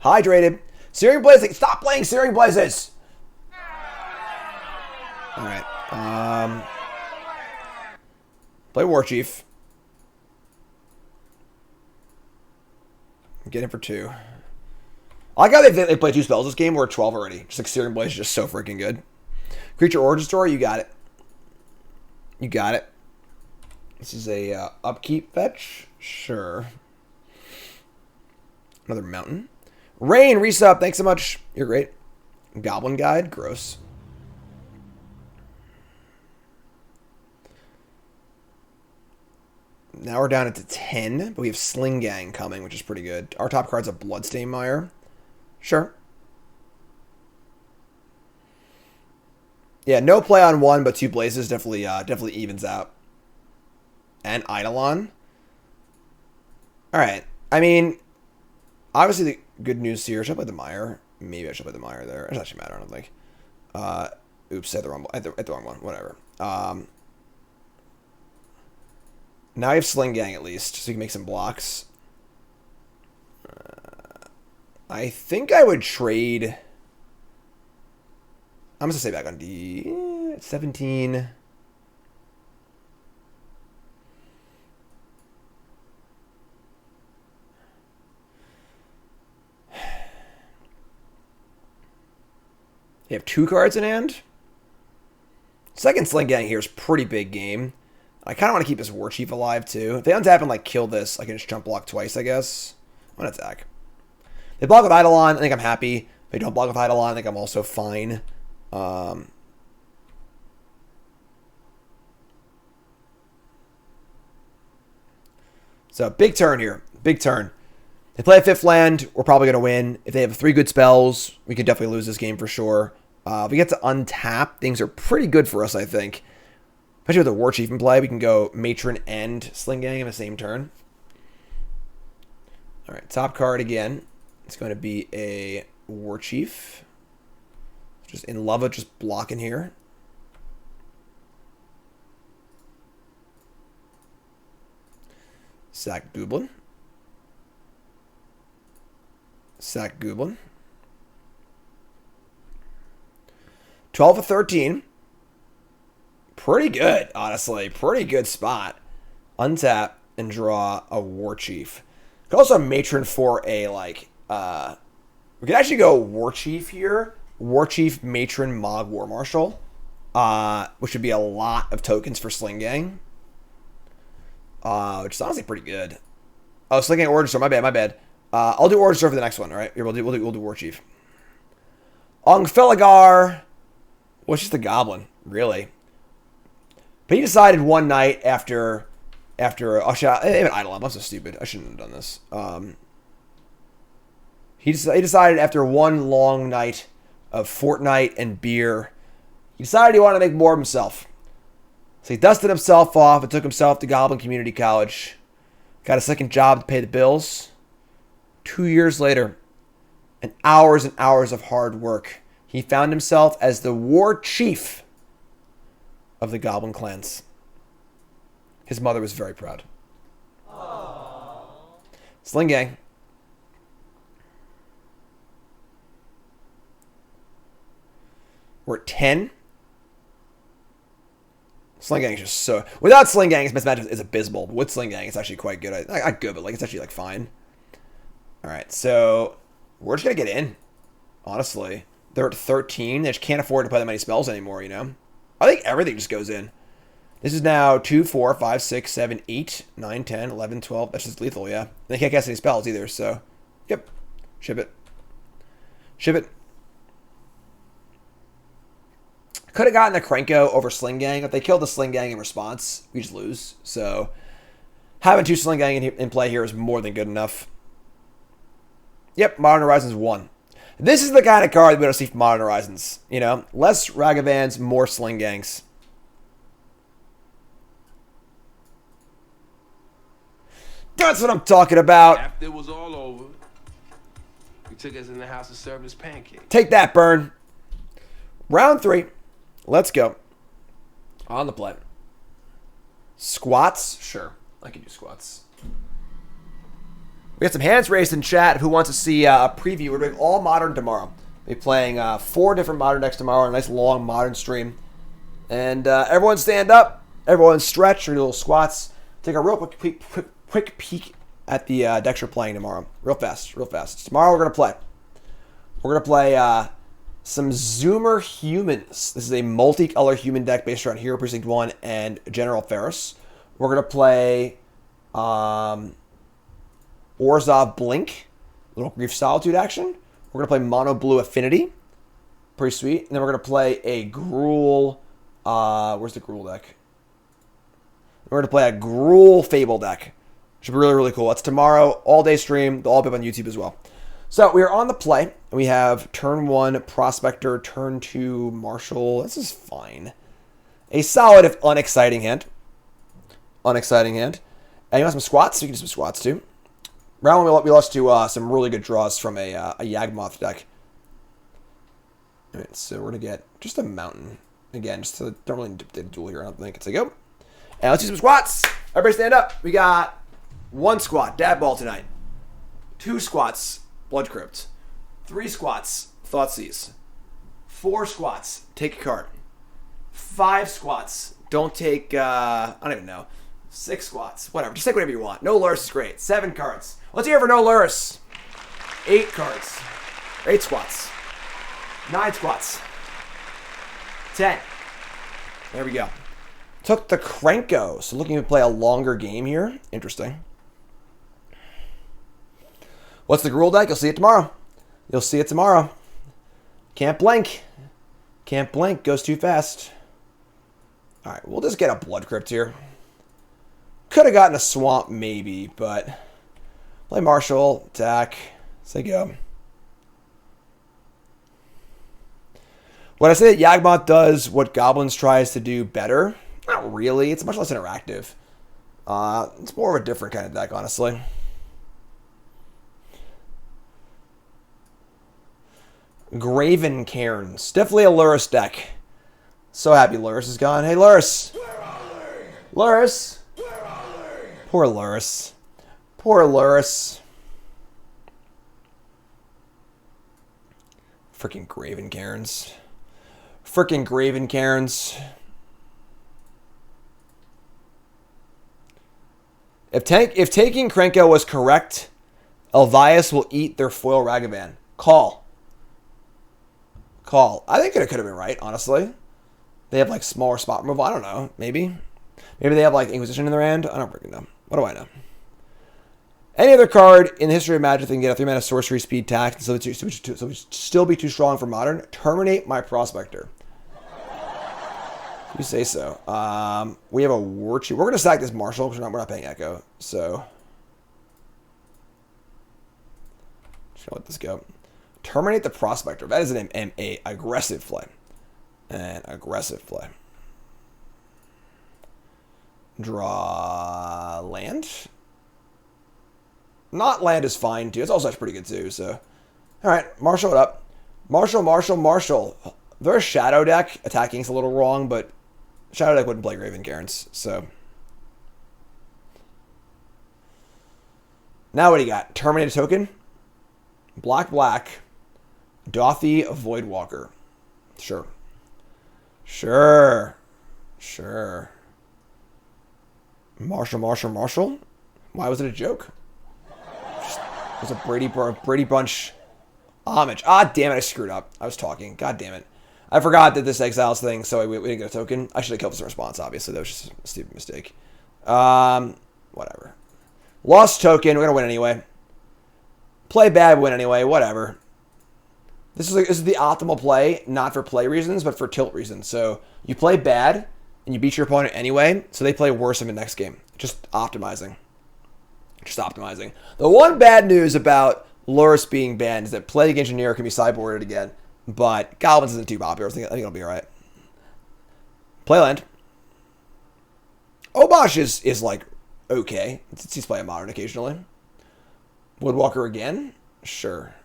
Hydrated. Searing Blaze. Stop playing Searing Blazes. All right. Play Warchief. Get in for 2. I like how they play 2 spells this game. We're at 12 already. Just like Searing Blaze is just so freaking good. Creature Origin Story, you got it. This is a upkeep fetch. Sure. Another mountain. Rain, resub. Thanks so much. You're great. Goblin Guide. Gross. Now we're down at 10, but we have Sling-Gang coming, which is pretty good. Our top card's a Bloodstained Mire. Sure. Yeah, no play on 1, but 2 Blazes definitely evens out. And Eidolon. All right. I mean, obviously the good news here. Should I play the Mire? Maybe I should play the Mire there. It doesn't actually matter, I don't think. Oops, I hit the wrong one. Whatever. Now I have Sling-Gang at least, so you can make some blocks. I think I would trade. I'm going to stay back on D. 17. You have 2 cards in hand. Second Sling-Gang here is pretty big game. I kind of want to keep this Warchief alive, too. If they untap and, like, kill this, I can just jump block twice, I guess. I'm going to attack. They block with Eidolon, I think I'm happy. If they don't block with Eidolon, I think I'm also fine. So, big turn here. Big turn. They play a 5th land, we're probably going to win. If they have 3 good spells, we could definitely lose this game for sure. If we get to untap, things are pretty good for us, I think. Especially with the Warchief in play, we can go Matron and Sling-Gang in the same turn. All right, top card again. It's going to be a Warchief. Just in love with just blocking here. Sack Goblin. 12 of 13. Pretty good, honestly. Pretty good spot. Untap and draw a Warchief. Could also Matron for a, like, we could actually go Warchief here. Warchief, Matron, Mogg War Marshal. Which would be a lot of tokens for Sling-Gang. Which is honestly pretty good. Oh, Sling-Gang Origin Story. My bad. I'll do Origin Story for the next one, alright? Here, we'll do Warchief. Ungfeligar. Well, it's just a goblin, really. But he decided one night after oh, even idle him. I'm so stupid. I shouldn't have done this. He decided after one long night of Fortnite and beer, he decided he wanted to make more of himself. So he dusted himself off and took himself to Goblin Community College. Got a second job to pay the bills. 2 years later, and hours of hard work, he found himself as the war chief of the Goblin clans. His mother was very proud. Aww. Sling-Gang. We're at 10. Sling-Gang is just so... Without Sling-Gang, his best match is abysmal. But with Sling-Gang, it's actually quite good. Not good, but like it's actually like fine. Alright, so... We're just going to get in. Honestly. They're at 13. They just can't afford to play that many spells anymore, you know? I think everything just goes in. This is now 2, 4, 5, 6, 7, 8, 9, 10, 11, 12. That's just lethal, yeah. They can't cast any spells either, so... Yep. Ship it. Ship it. Could have gotten a Krenko over Sling-Gang. If they killed the Sling-Gang in response, we just lose. So, having 2 Sling-Gang in play here is more than good enough. Yep, Modern Horizons 1. This is the kind of card we want to see from Modern Horizons. You know, less Ragavans, more Sling-Gangs. That's what I'm talking about. After it was all over, he took us in the house and served us pancakes. Take that, Burn. Round 3. Let's go. On the play. Squats? Sure. I can do squats. We got some hands raised in chat. Who wants to see a preview? We're doing all Modern tomorrow. We'll be playing 4 different Modern decks tomorrow. A nice long Modern stream. And everyone stand up. Everyone stretch or do little squats. Take a real quick peek at the decks we're playing tomorrow. Real fast. Tomorrow we're going to play. We're going to play... some Zoomer Humans. This is a multicolor human deck based around Hero Precinct 1 and General Ferris. We're going to play Orzhov Blink, little Grief Solitude action. We're going to play Mono Blue Affinity. Pretty sweet. And then we're going to play a Gruul... where's the Gruul deck? We're going to play a Gruul Fable deck. Should be really, really cool. That's tomorrow. All-day stream. They'll all be up on YouTube as well. So we are on the play. We have turn 1 Prospector, turn 2 Marshal. This is fine. A solid if unexciting hand. Unexciting hand. And you want some squats? We can do some squats too. Round 1 we lost to some really good draws from a Yawgmoth deck. Alright, so we're going to get just a mountain. Again, just to, don't really did a duel here, I don't think. It's a go. And let's do some squats. Everybody stand up. We got 1 squat, Dad Ball tonight. 2 squats, Blood Crypt. 3 squats, Thoughtseize. 4 squats, take a card. 5 squats, don't take, I don't even know. 6 squats, whatever. Just take whatever you want. No Lurrus is great. 7 cards. Let's hear it for no Lurrus. 8 cards. 8 squats. 9 squats. 10. There we go. Took the Krenko. So looking to play a longer game here. Interesting. What's the Gruul deck? You'll see it tomorrow. You'll see it tomorrow. Can't blink. Can't blink. Goes too fast. Alright, we'll just get a Blood Crypt here. Could have gotten a Swamp maybe, but... Play Marshal. Attack. Say go. When I say that Yawgmoth does what Goblins tries to do better, not really. It's much less interactive. It's more of a different kind of deck, honestly. Graven Cairns. Definitely a Lurrus deck. So happy Lurrus is gone. Hey, Lurrus. Lurrus. Poor Lurrus. Poor Lurrus. Freaking Graven Cairns. Freaking Graven Cairns. If taking Krenko was correct, Elvias will eat their foil Ragavan. Call. Call. I think it could have been right, honestly. They have like smaller spot removal. I don't know. Maybe. Maybe they have like Inquisition in their hand. I don't freaking know. What do I know? Any other card in the history of Magic that can get a 3-mana sorcery speed tax, so it would still be too strong for Modern. Terminate my Prospector. You say so. We have a Warchief. We're going to sack this Marshal because we're not paying Echo. So, just going to let this go. Terminate the Prospector. That is an aggressive play. An aggressive play. Draw land. Not land is fine, too. It's also pretty good, too. So, all right. Marshal it up. Marshal, Marshal, Marshal. Their Shadow deck attacking is a little wrong, but Shadow deck wouldn't play Graven Cairns, so. Now what do you got? Terminate a token. Black, black. Dothy Voidwalker. Sure. Sure. Sure. Marshal, Marshal, Marshal? Why was it a joke? It was a Brady Bunch homage. Ah, damn it, I screwed up. I was talking. God damn it. I forgot that this exiles thing, so we didn't get a token. I should have killed this in response, obviously. That was just a stupid mistake. Whatever. Lost token. We're going to win anyway. Play bad, win anyway. Whatever. This is the optimal play, not for play reasons, but for tilt reasons. So you play bad, and you beat your opponent anyway, so they play worse in the next game. Just optimizing. Just optimizing. The one bad news about Lurrus being banned is that Plague Engineer can be sideboarded again. But Goblins isn't too popular. I think it'll be alright. Playland. Obosh is like okay. He's playing Modern occasionally. Woodwalker again? Sure.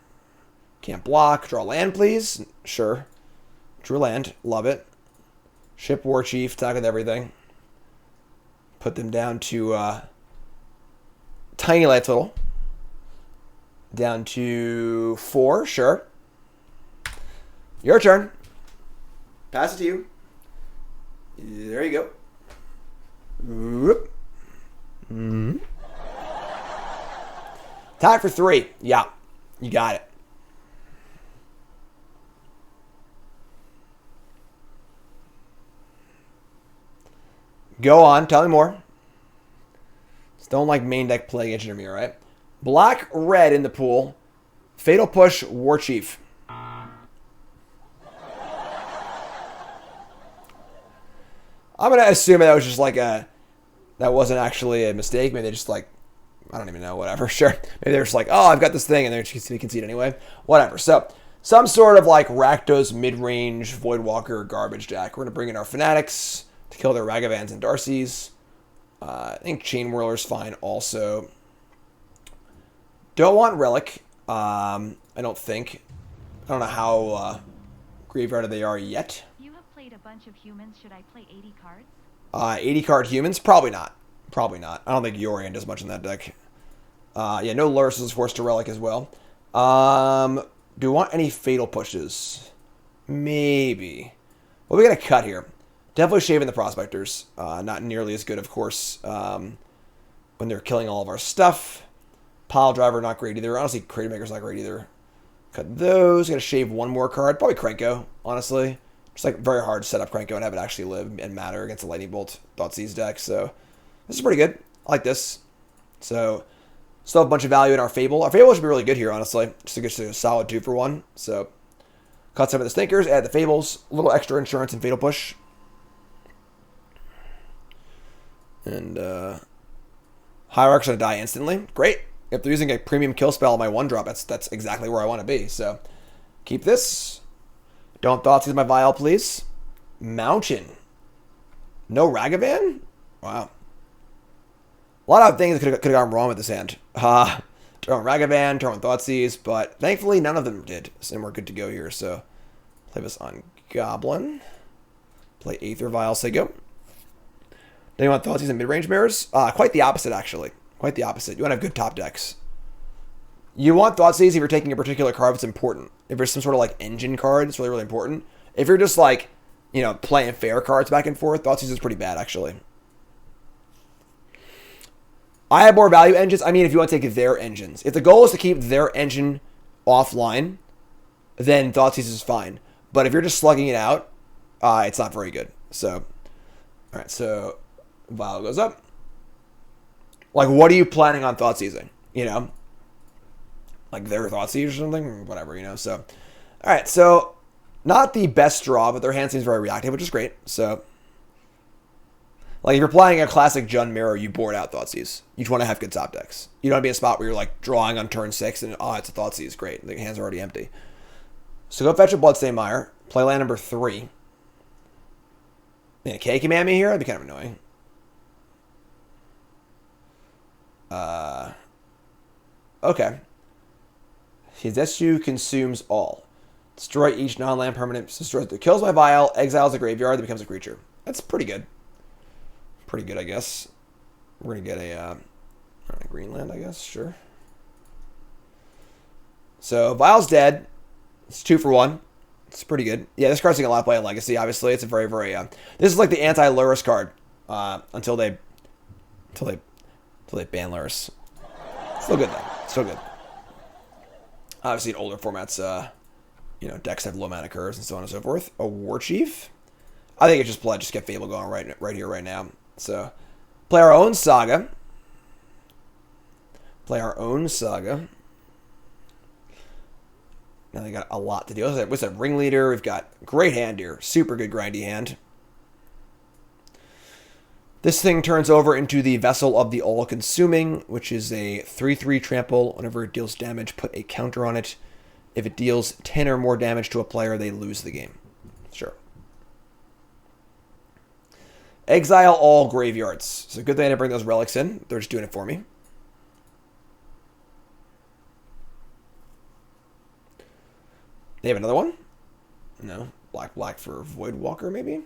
Can't block. Draw land, please? Sure. Drew land. Love it. Ship Warchief. Attack with everything. Put them down to tiny life total. Down to 4. Sure. Your turn. Pass it to you. There you go. Whoop. Mm-hmm. Attack for 3. Yeah. You got it. Go on. Tell me more. Just don't like main deck Plague Engineer, right? Black, red in the pool. Fatal Push, Warchief. I'm going to assume that was just like that wasn't actually a mistake. Maybe they just like, I don't even know, whatever. Sure. Maybe they're just like, oh, I've got this thing, and they're just going to concede anyway. Whatever. So, some sort of like Rakdos, Midrange, Voidwalker, garbage deck. We're going to bring in our Fanatics to kill their Ragavans and Darcys. I think Chain Whirler's fine also. Don't want Relic. I don't think. I don't know how graveyarded they are yet. You have played a bunch of humans. Should I play 80 cards? 80 card humans? Probably not. Probably not. I don't think Yorion does much in that deck. Yeah, no Lurrus is forced to Relic as well. Do we want any Fatal Pushes? Maybe. What are we going to cut here? Definitely shaving the Prospectors. Not nearly as good, of course, when they're killing all of our stuff. Piledriver, not great either. Honestly, Cratermaker's not great either. Cut those. Going to shave one more card. Probably Krenko, honestly. Just like very hard to set up Krenko and have it actually live and matter against a Lightning Bolt Thoughtseize deck. So this is pretty good. I like this. So still have a bunch of value in our Fable. Our Fable should be really good here, honestly. Just to get to a solid 2 for 1. So cut some of the stinkers, add the Fables, a little extra insurance and Fatal Push. And Hierarch's gonna die instantly. Great. If they're using a premium kill spell on my 1-drop, that's exactly where I want to be. So keep this. Don't Thoughtseize my Vial, please. Mountain. No Ragavan? Wow. A lot of things could have gone wrong with this hand. Turn on Ragavan, turn on Thoughtseize, but thankfully none of them did. And we're good to go here. So play this on Goblin. Play Aether Vial, say go. Then you want Thoughtseize and Midrange Mirrors? Quite the opposite, actually. Quite the opposite. You want to have good top decks. You want Thoughtseize if you're taking a particular card that's important. If there's some sort of like engine card, it's really, really important. If you're just like, you know, playing fair cards back and forth, Thoughtseize is pretty bad, actually. I have more value engines. I mean, if you want to take their engines. If the goal is to keep their engine offline, then Thoughtseize is fine. But if you're just slugging it out, it's not very good. So, all right, so Vial goes up. Like, what are you planning on Thoughtseizing? You know? Like their Thoughtseize or something? Whatever, you know? So, all right, so not the best draw, but their hand seems very reactive, which is great. So, Like, if you're playing a classic Jund Mirror, you board out Thoughtseize. You just want to have good top decks. You don't want to be in a spot where you're, like, drawing on turn 6 and, oh, it's a Thoughtseize. Great. The hands are already empty. So go fetch a Bloodstained Mire. Play land number 3. Man, K command me here? That'd be kind of annoying. Okay. Hidetsu consumes all. Destroy each non-land permanent. Destroys the kills my vial, exiles a graveyard, that becomes a creature. That's pretty good. Pretty good, I guess. We're gonna get a green land, I guess. Sure. So Vial's dead. It's 2 for 1. It's pretty good. Yeah, this card's getting a lot of play in Legacy. Obviously, it's a very, very. This is like the anti-Lurrus card until they ban Lurrus. Still good though. Still good. Obviously, in older formats, decks have low mana curves and so on and so forth. A Warchief. I think it's just get Fable going right here, right now. So, play our own Saga. Now they got a lot to do. What's that? Ringleader. We've got great hand here. Super good grindy hand. This thing turns over into the Vessel of the All-Consuming, which is a 3/3 trample. Whenever it deals damage, put a counter on it. If it deals 10 or more damage to a player, they lose the game. Sure. Exile all graveyards. So good thing I didn't bring those relics in. They're just doing it for me. They have another one? No. Black for Voidwalker, maybe?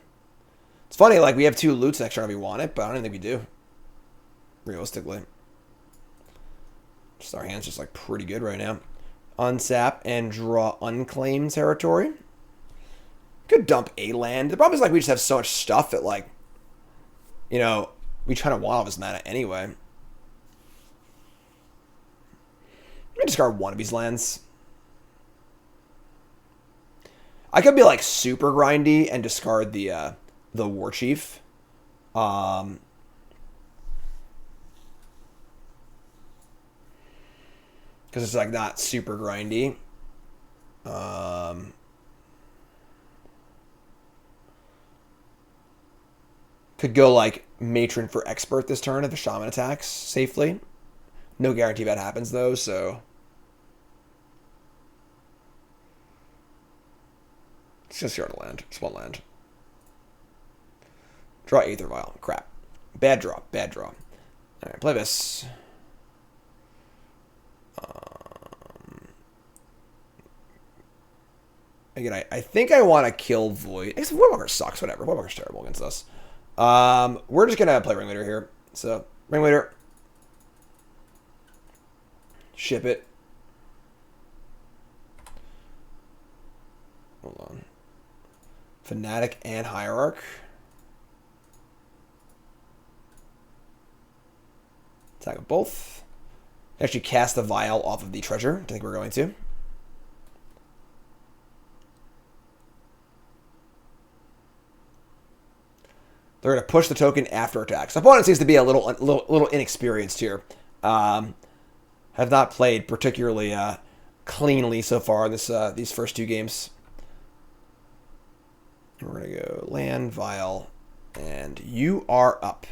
It's funny, like, we have 2 loots extra if we want it, but I don't think we do. Realistically. Just our hand's just, like, pretty good right now. Unsap and draw Unclaimed Territory. Could dump a land. The problem is, like, we just have so much stuff that, like, we try to want all of his mana anyway. I'm gonna discard one of these lands. I could be, like, super grindy and discard the Warchief. Because it's, like, not super grindy. Could go, like, Matron for Expert this turn if the Shaman attacks safely. No guarantee that happens, though, so... It's just yard land. Just one land. Draw Aether Vial. Crap. Bad draw. Alright, play this. Again, I think I want to kill Void. I guess Voidwalker sucks. Whatever. Voidwalker's terrible against us. We're just going to play Ringleader here. So, Ringleader. Ship it. Hold on. Fanatic and Hierarch. Attack with both. Actually cast the Vial off of the treasure. I think we're going to. They're going to push the token after attack. So opponent seems to be a little inexperienced here. Have not played particularly cleanly so far in these first 2 games. We're going to go land, Vial, and you are up.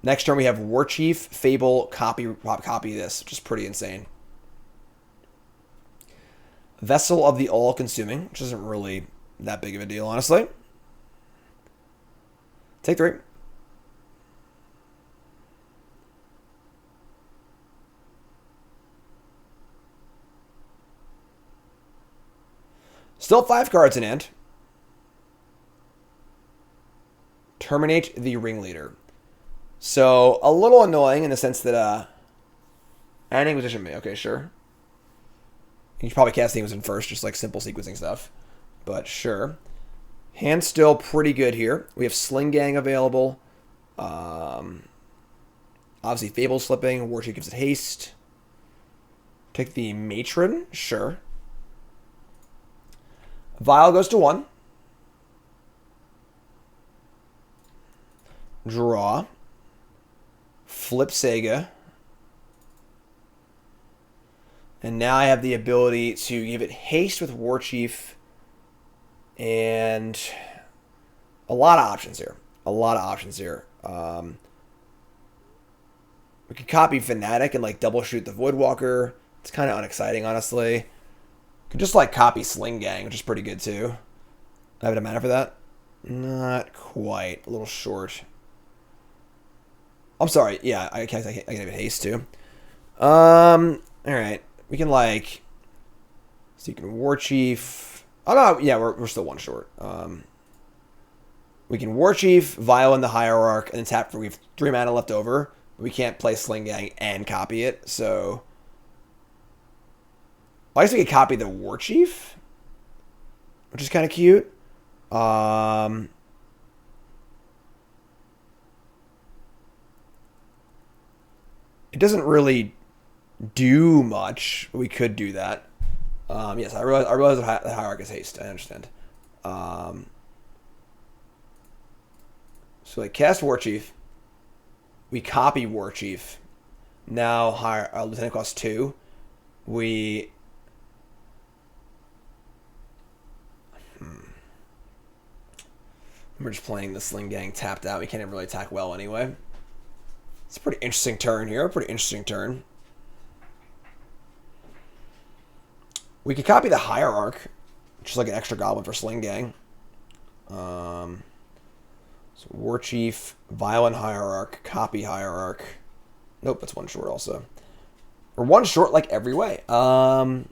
Next turn we have Warchief, Fable, copy this, which is pretty insane. Vessel of the All-Consuming, which isn't really that big of a deal, honestly. Take 3. Still 5 cards in hand. Terminate the Ringleader. So, a little annoying in the sense that, ending position me. Okay, sure. You should probably cast things in first, just like simple sequencing stuff. But sure. Hand's still pretty good here. We have Sling-Gang available. Obviously, Fable slipping. Warchief gives it haste. Take the Matron. Sure. Vial goes to 1. Draw. Flip Sega. And now I have the ability to give it haste with Warchief. And a lot of options here. A lot of options here. We could copy Fnatic and like double shoot the Voidwalker. It's kind of unexciting, honestly. Could just like copy Sling-Gang, which is pretty good too. I have a mana for that. Not quite. A little short. I'm sorry. Yeah, I can have a haste too. All right. We can like. So you can Warchief. Oh no, yeah, we're still one short. We can Warchief, Vial in the Hierarch, and then tap for. We have 3 mana left over. We can't play Sling-Gang and copy it, so. Well, I guess we could copy the Warchief, which is kind of cute. It doesn't really do much. We could do that. Yes, I realize that Hierarch is haste. I understand. So like cast Warchief. We copy Warchief. Now Lieutenant costs 2. We're just playing the Sling-Gang tapped out. We can't even really attack well anyway. It's a pretty interesting turn here. Pretty interesting turn. We could copy the Hierarch, which is like an extra goblin for Sling-Gang. So Warchief, Violent Hierarch, copy Hierarch. Nope, that's one short also. We're one short like every way. Copying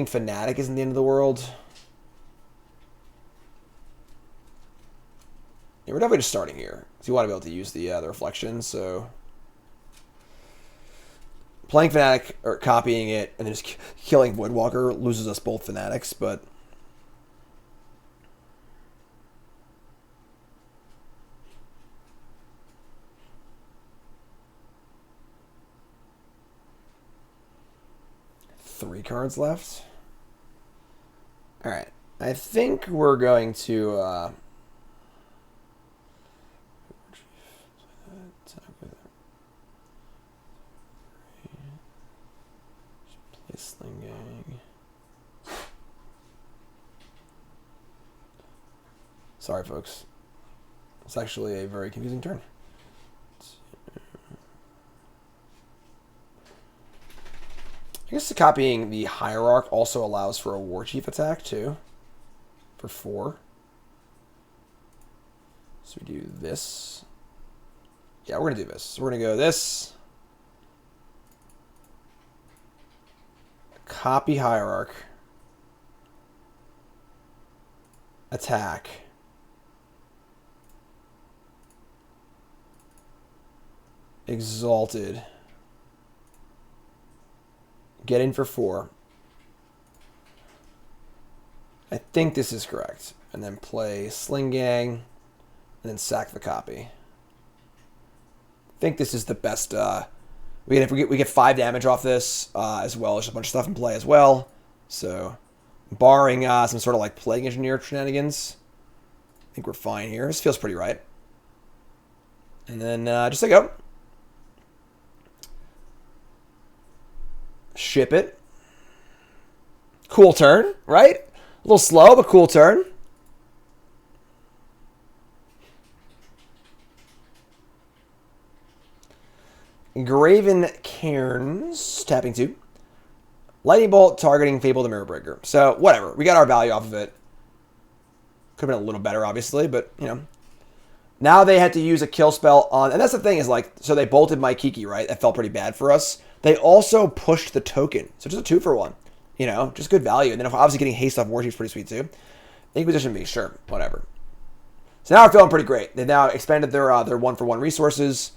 Fnatic isn't the end of the world. Yeah, we're definitely just starting here. So you want to be able to use the reflections, so playing Fnatic or copying it and then just killing Voidwalker loses us both Fanatics, but three cards left. All right, I think we're going to. Sling-Gang. Sorry, folks. It's actually a very confusing turn. I guess the copying the Hierarch also allows for a Warchief attack, too. For 4. So we do this. Yeah, we're going to do this. So we're going to go this. Copy Hierarch. Attack. Exalted. Get in for 4. I think this is correct. And then play Sling-Gang. And then sack the copy. I think this is the best. We get 5 damage off this, as well as a bunch of stuff in play as well. So, barring some sort of like Plague Engineer shenanigans, I think we're fine here. This feels pretty right. And then just like go. Ship it. Cool turn, right? A little slow, but cool turn. Graven Cairns, tapping 2. Lightning Bolt targeting Fable the Mirror Breaker. So, whatever. We got our value off of it. Could have been a little better, obviously, but, you know. Now they had to use a kill spell on... And that's the thing is, like, so they bolted my Kiki, right? That felt pretty bad for us. They also pushed the token. So just a 2-for-1. You know, just good value. And then obviously getting haste off Warchief is pretty sweet, too. Inquisition B, sure. Whatever. So now we're feeling pretty great. They've now expanded their 1-for-1 resources.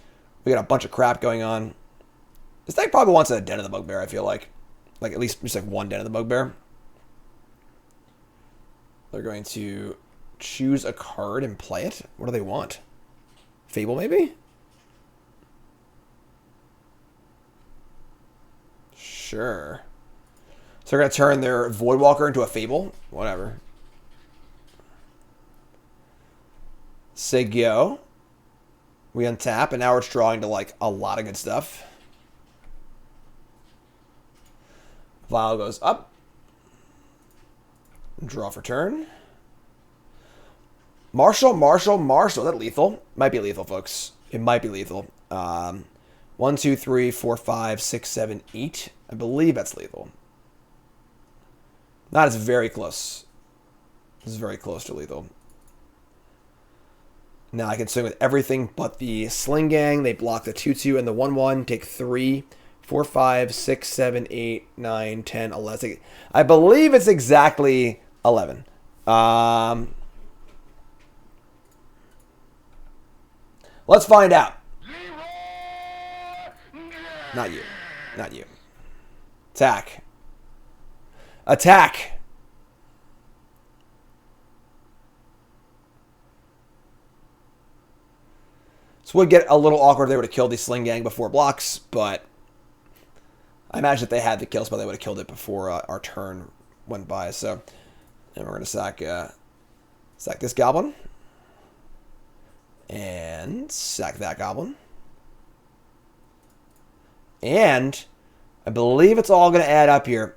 We got a bunch of crap going on. This deck probably wants a Den of the Bugbear, I feel like. Like, at least just like one Den of the Bugbear. They're going to choose a card and play it. What do they want? Fable, maybe? Sure. So they're going to turn their Voidwalker into a Fable. Whatever. Say go. We untap, and now it's drawing to, like, a lot of good stuff. Vial goes up. Draw for turn. Marshal. Is that lethal? Might be lethal, folks. It might be lethal. 1, 2, 3, 4, 5, 6, 7, 8. I believe that's lethal. That is very close. This is very close to lethal. Now I can swing with everything but the Sling-Gang. They block the 2/2 and the 1/1. Take 3, 4, 5, 6, 7, 8, 9, 10, 11. I believe it's exactly 11. Let's find out. Not you. Not you. Attack. Attack. This would get a little awkward if they would have killed the Sling-Gang before blocks, but I imagine if they had the kill spell, they would have killed it before our turn went by. So, and we're going to sack this goblin. And sack that goblin. And I believe it's all going to add up here.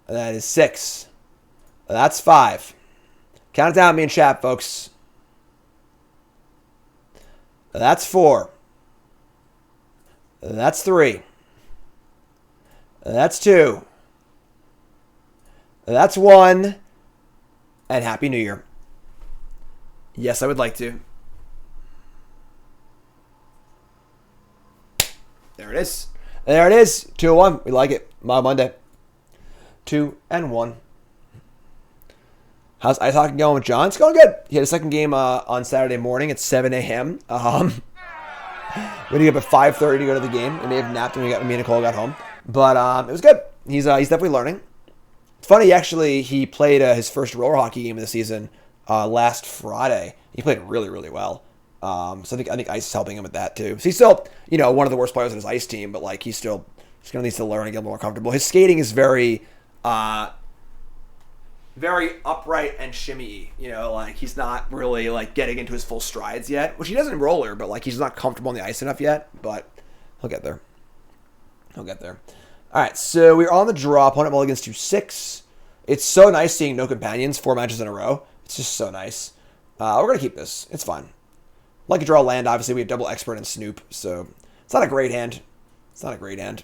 That is 6. That's 5. Count it down, me and chat, folks. That's 4. That's 3. That's 2. That's 1. And Happy New Year. Yes, I would like to. There it is. There it is. 2-1. We like it. Mogg Monday. 2-1. How's ice hockey going with John? It's going good. He had a second game on Saturday morning at 7 a.m. We had to get up at 5:30 to go to the game. I may have napped when me and Nicole got home. But it was good. He's definitely learning. It's funny, actually, he played his first roller hockey game of the season last Friday. He played really, really well. So I think Ice is helping him with that too. So he's still, one of the worst players on his Ice team, but like he's going to need to learn and get more comfortable. His skating is very upright and shimmy. Like he's not really like getting into his full strides yet, which he does in roller, but like he's not comfortable on the ice enough yet. But he'll get there. He'll get there. All right, so we're on the draw. Opponent mulligans to 6. It's so nice seeing no companions 4 matches in a row. It's just so nice. We're gonna keep this. It's fine. Like a draw land, obviously we have double expert and Snoop, so it's not a great hand. It's not a great hand.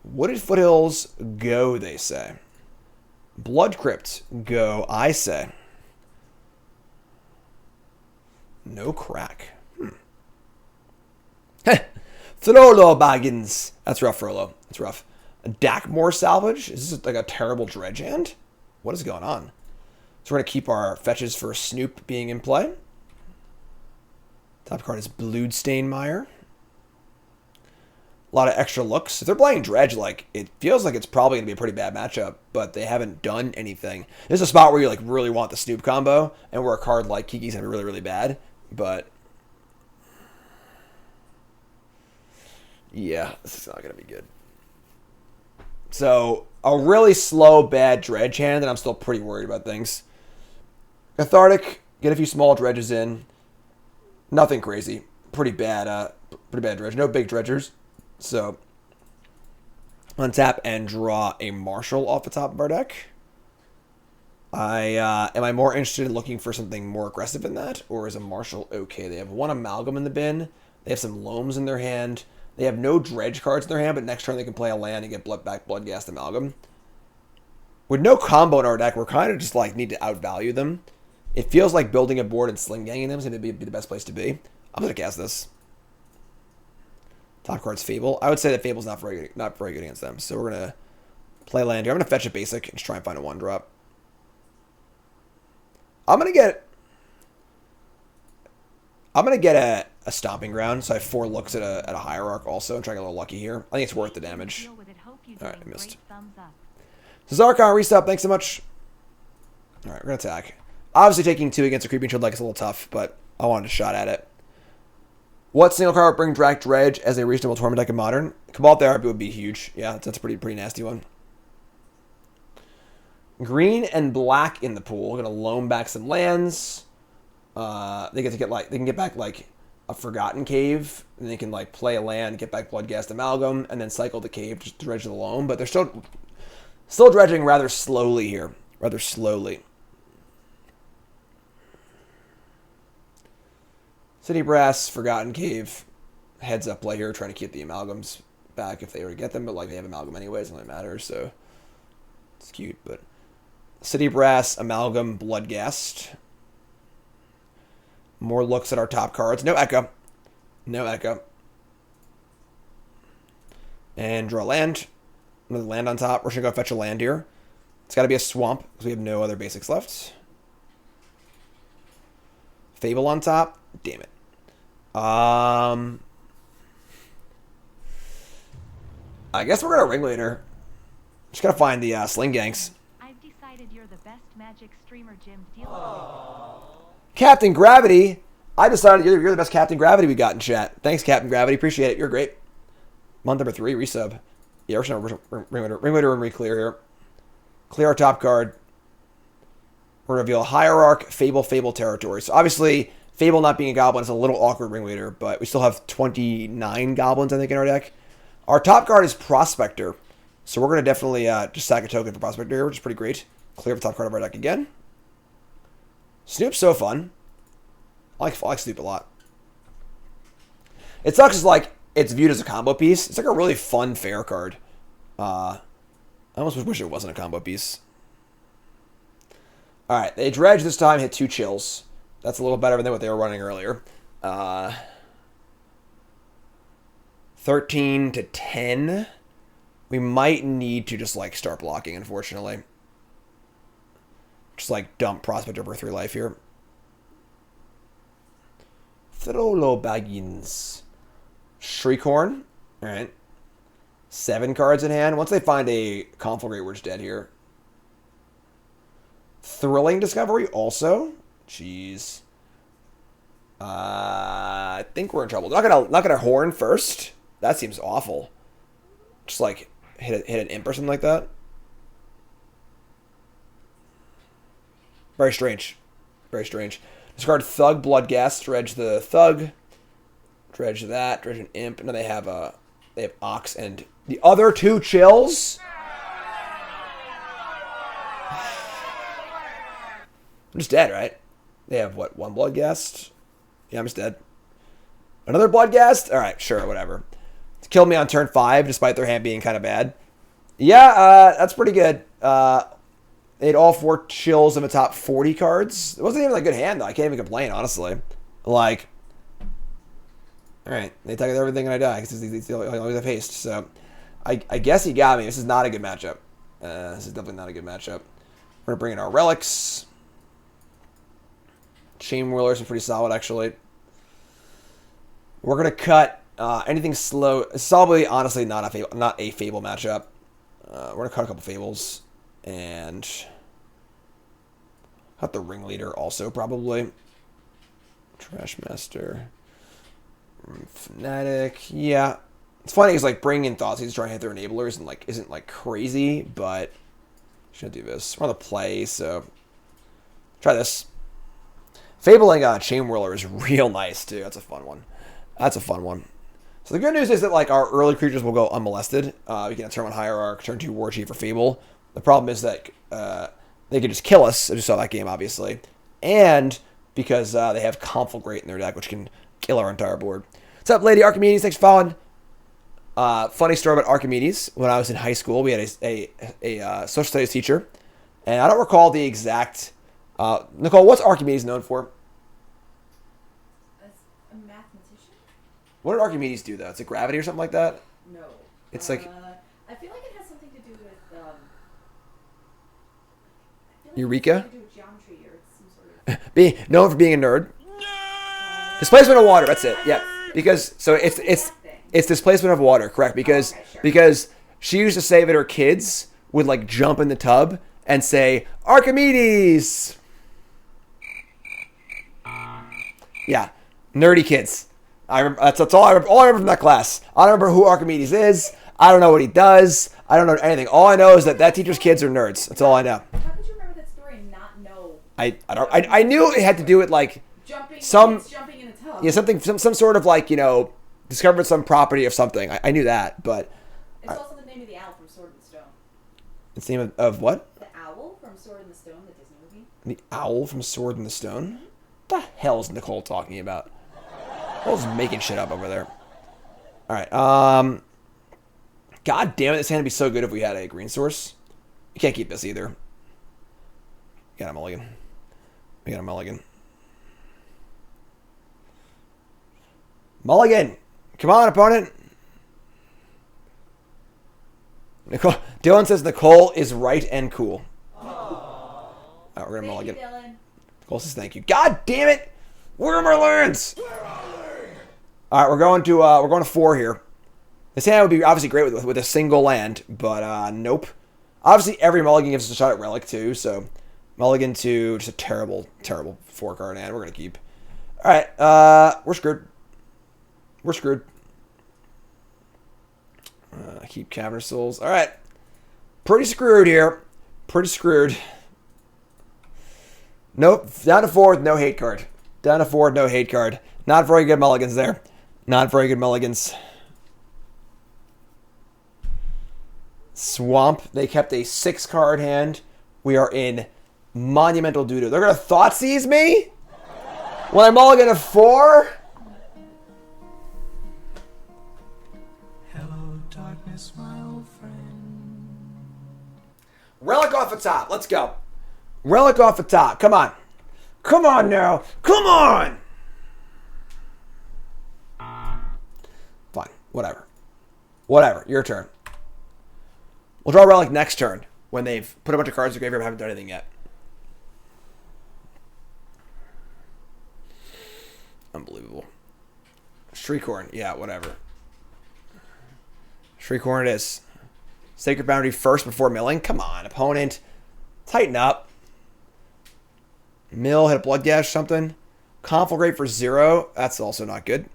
Wooded Foothills, go, they say. Blood Crypt, go, I say. No crack. Frollo Baggins. That's rough, Frollo. That's rough. A Dakmore salvage? Is this like a terrible dredge hand? What is going on? So we're going to keep our fetches for Snoop being in play. Top card is Bloodstained Mire. A lot of extra looks. If they're playing dredge, like it feels like it's probably going to be a pretty bad matchup, but they haven't done anything. This is a spot where you like really want the Snoop combo, and where a card like Kiki's going to be really, really bad. But yeah, this is not going to be good. So, a really slow, bad dredge hand, and I'm still pretty worried about things. Cathartic, get a few small dredges in. Nothing crazy. Pretty bad dredge. No big dredgers. So, untap and draw a Marshal off the top of our deck. Am I more interested in looking for something more aggressive than that, or is a Marshal okay? They have 1 Amalgam in the bin. They have some Loams in their hand. They have no dredge cards in their hand, but next turn they can play a land and get Bloodghast Amalgam. With no combo in our deck, we're kind of just like need to outvalue them. It feels like building a board and Sling-Ganging them is going to be the best place to be. I'm going to cast this. Top card's Fable. I would say that Fable's not very good against them, so we're going to play land here. I'm going to fetch a basic and just try and find a 1-drop. I'm going to get a Stomping Ground, so I have 4 looks at a Hierarch also, and try to get a little lucky here. I think it's worth the damage. Alright, I missed. So Zarkon, resup, thanks so much. Alright, we're going to attack. Obviously taking 2 against a Creeping Shield like is a little tough, but I wanted a shot at it. What single card would bring Drac Dredge as a reasonable tournament deck in Modern? Cabal Therapy would be huge. Yeah, that's a pretty nasty one. Green and black in the pool. We're going to loan back some lands. They can get back like a Forgotten Cave, and they can like play a land, get back Bloodghast Amalgam, and then cycle the cave just to dredge the loam. But they're still Still dredging rather slowly here. Rather slowly. City Brass, Forgotten Cave. Heads up play here, trying to keep the amalgams back if they were to get them, but like they have amalgam anyways, it doesn't matter, so it's cute. But City Brass, Amalgam, Bloodghast. More looks at our top cards. No Echo. No Echo. And draw land. Another land on top. We're just going to go fetch a land here. It's got to be a swamp because we have no other basics left. Fable on top. Damn it. I guess we're going to Ringleader. Just got to find the Sling-Gangs. I've decided you're the best magic streamer Jim deal with. Captain Gravity. I decided you're the best Captain Gravity we got in chat. Thanks, Captain Gravity. Appreciate it. You're great. Month number 3, resub. Yeah, we're just going to Ringleader and re-clear here. Clear our top card. We're going to reveal Hierarch, Fable, Fable Territory. So obviously, Fable not being a goblin is a little awkward Ringleader, but we still have 29 goblins, I think, in our deck. Our top card is Prospector. So we're going to definitely just sack a token for Prospector here, which is pretty great. Clear the top card of our deck again. Snoop's so fun. I like Snoop a lot. It sucks, like, it's viewed as a combo piece. It's like a really fun, fair card. I almost wish it wasn't a combo piece. Alright, they dredge this time, hit 2 chills. That's a little better than what they were running earlier. 13 to 10. We might need to just, like, start blocking, unfortunately. Just, like, dump Prospector for 3 life here. Throlo Baggins. Shriekhorn. Alright. 7 cards in hand. Once they find a Conflagrate, we're just dead here. Thrilling Discovery also. Jeez. I think we're in trouble. Not gonna Horn first. That seems awful. Just like hit an imp or something like that. Very strange. Very strange. Discard Thug, Bloodghast, dredge the Thug. Dredge that, dredge an imp. Now they have Ox and the other 2 chills. I'm just dead, right? They have what, 1 Bloodghast? Yeah, I'm just dead. Another Bloodghast? Alright, sure, whatever. It's killed me on turn 5, despite their hand being kind of bad. Yeah, that's pretty good. They had all 4 chills in the top 40 cards. It wasn't even a good hand, though. I can't even complain, honestly. Like, alright, they take everything and I die, because they always have haste. So, I guess he got me. This is not a good matchup. This is definitely not a good matchup. We're going to bring in our relics. Chain Whirlers are pretty solid, actually. We're going to cut anything slow. It's probably, honestly, not a Fable matchup. We're going to cut a couple Fables. And cut the Ringleader also, probably. Trashmaster. Fnatic. Yeah. It's funny because, like, bringing in Thoughts, he's trying to hit their enablers and, like, isn't, like, crazy, but should do this. We're on the play, so try this. Fabling Chain Whirler is real nice, too. That's a fun one. That's a fun one. So the good news is that, like, our early creatures will go unmolested. We can turn 1 Hierarch, turn 2 Warchief or Fable. The problem is that they can just kill us, as you saw that game, obviously. And because they have Conflagrate in their deck, which can kill our entire board. What's up, Lady Archimedes? Thanks for following. Funny story about Archimedes. When I was in high school, we had a social studies teacher. And I don't recall the exact... Nicole, what's Archimedes known for? As a mathematician? What did Archimedes do, though? It's like gravity or something like that? No. It's like... I feel like it has something to do with... Eureka? To do with geometry or some sort of... Known for being a nerd. Displacement of water, that's it. Yeah. Because, so it's displacement of water, correct? Because because she used to say that her kids would, like, jump in the tub and say, Archimedes! Yeah. Nerdy kids. I remember, that's all I remember from that class. I don't remember who Archimedes is. I don't know what he does. I don't know anything. All I know is that teacher's kids are nerds. That's all I know. How could you remember that story and not know? I knew it had to do with, like, jumping in a tub. Yeah, some sort of, like, you know, discovered some property of something. I knew that, but It's also the name of the owl from Sword and Stone. It's the name of what? The owl from Sword in the Stone, the Disney movie. The owl from Sword in the Stone? What the hell is Nicole talking about? Nicole's making shit up over there. Alright, God damn it, this hand would be so good if we had a green source. You can't keep this either. We got a mulligan. We got a mulligan. Mulligan! Come on, opponent! Nicole, Dylan says Nicole is right and cool. Alright, we're gonna mulligan. Thank you, Dylan. Nicole says thank you. God damn it! Where are my lands? Alright, we're going to 4 here. This hand would be obviously great with a single land, but nope. Obviously, every mulligan gives us a shot at Relic too, so mulligan to just a terrible, terrible 4-card hand. We're gonna keep. Alright, we're screwed. We're screwed. Keep Cavern of Souls. Alright. Pretty screwed here. Pretty screwed. Nope. Down to 4 with no hate card. Down to 4 with no hate card. Not very good mulligans there. Not very good mulligans. Swamp. They kept a 6-card hand. We are in monumental doo-doo. They're going to Thoughtseize me? When I mulligan a 4? Relic off the top. Let's go. Relic off the top. Come on. Come on now. Come on. Fine. Whatever. Whatever. Your turn. We'll draw a Relic next turn when they've put a bunch of cards in the graveyard and haven't done anything yet. Unbelievable. Shriekhorn. Yeah, whatever. Shriekhorn it is. Sacred Boundary first before milling. Come on, opponent. Tighten up. Mill, hit a Blood Gash, something. Conflagrate for 0. That's also not good.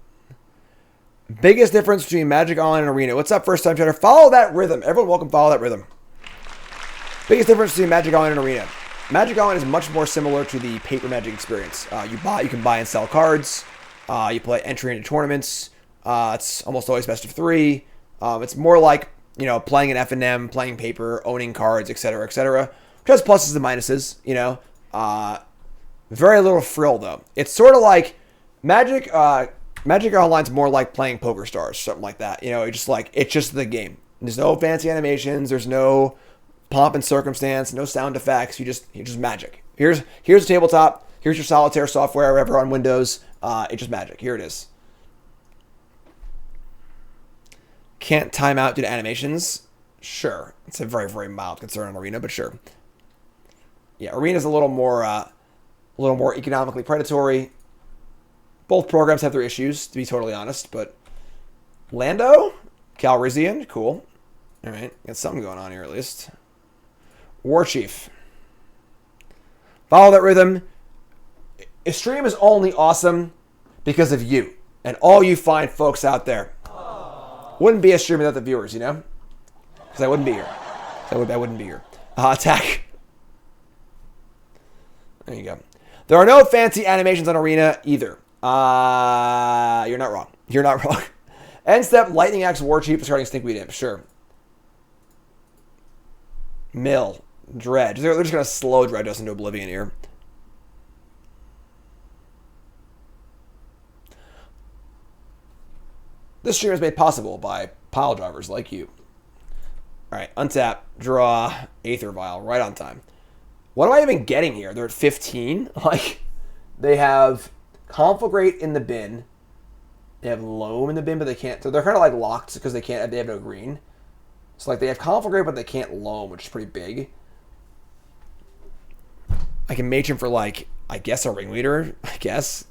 Biggest difference between Magic Online and Arena. What's up, first time chatter? Follow that rhythm. Everyone welcome, follow that rhythm. Biggest difference between Magic Online and Arena. Magic Online is much more similar to the paper Magic experience. You can buy and sell cards. You play entry into tournaments. It's almost always best of 3. It's more like, you know, playing an F&M, playing paper, owning cards, etc., etc. Which has pluses and minuses, you know. Very little frill, though. It's sort of like Magic Online's more like playing Poker Stars, something like that. You know, it's just the game. There's no fancy animations. There's no pomp and circumstance. No sound effects. You just Magic. Here's the tabletop. Here's your solitaire software ever on Windows. It's just Magic. Here it is. Can't time out due to animations? Sure. It's a very, very mild concern on Arena, but sure. Yeah, Arena's a little more economically predatory. Both programs have their issues, to be totally honest, but Lando? Calrissian? Cool. Alright, got something going on here at least. Warchief. Follow that rhythm. A stream is only awesome because of you and all you fine folks out there. Wouldn't be a stream without the viewers, you know? Because I wouldn't be here. I wouldn't be here. Attack. There you go. There are no fancy animations on Arena either. You're not wrong. You're not wrong. End step, Lightning Axe, Warchief, discarding Stinkweed Imp. Sure. Mill. Dredge. They're just going to slow Dredge us into oblivion here. This stream is made possible by Piledrivers like you. Alright, untap, draw, Aether Vial, right on time. What am I even getting here? They're at 15? Like, they have Conflagrate in the bin. They have Loam in the bin, but they can't. So they're kind of like locked because they have no green. So like they have Conflagrate, but they can't Loam, which is pretty big. I can Matron for like, I guess a Ringleader, I guess.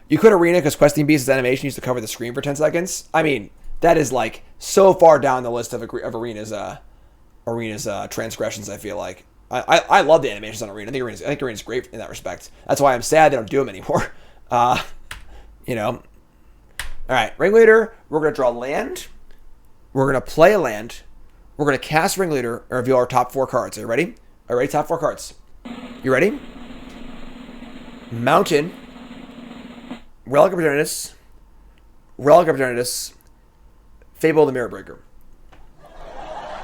You could Arena because Questing Beast's animation used to cover the screen for 10 seconds. I mean, that is like so far down the list of Arena's transgressions, I feel like. I love the animations on Arena. I think Arena's great in that respect. That's why I'm sad they don't do them anymore. You know. Alright, Ringleader. We're going to draw land. We're going to play a land. We're going to cast Ringleader and reveal our top 4 cards. Are you ready? Are you ready? Top 4 cards. You ready? Mountain. Relic of Eternatus. Relic of Eternatus. Fable the Mirror Breaker.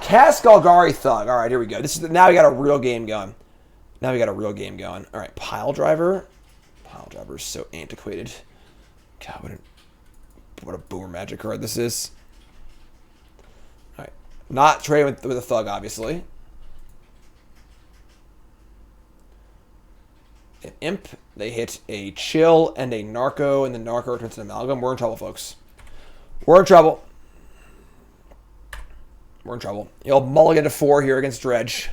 Cast Golgari Thug. All right, here we go. This is now we got a real game going. Now we got a real game going. All right, Piledriver. Piledriver is so antiquated. God, what a boomer magic card this is. All right, not trading with a Thug, obviously. An Imp. They hit a Chill and a Narco, and the Narco turns an Amalgam. We're in trouble, folks. We're in trouble. We're in trouble. You'll mulligan to 4 here against Dredge.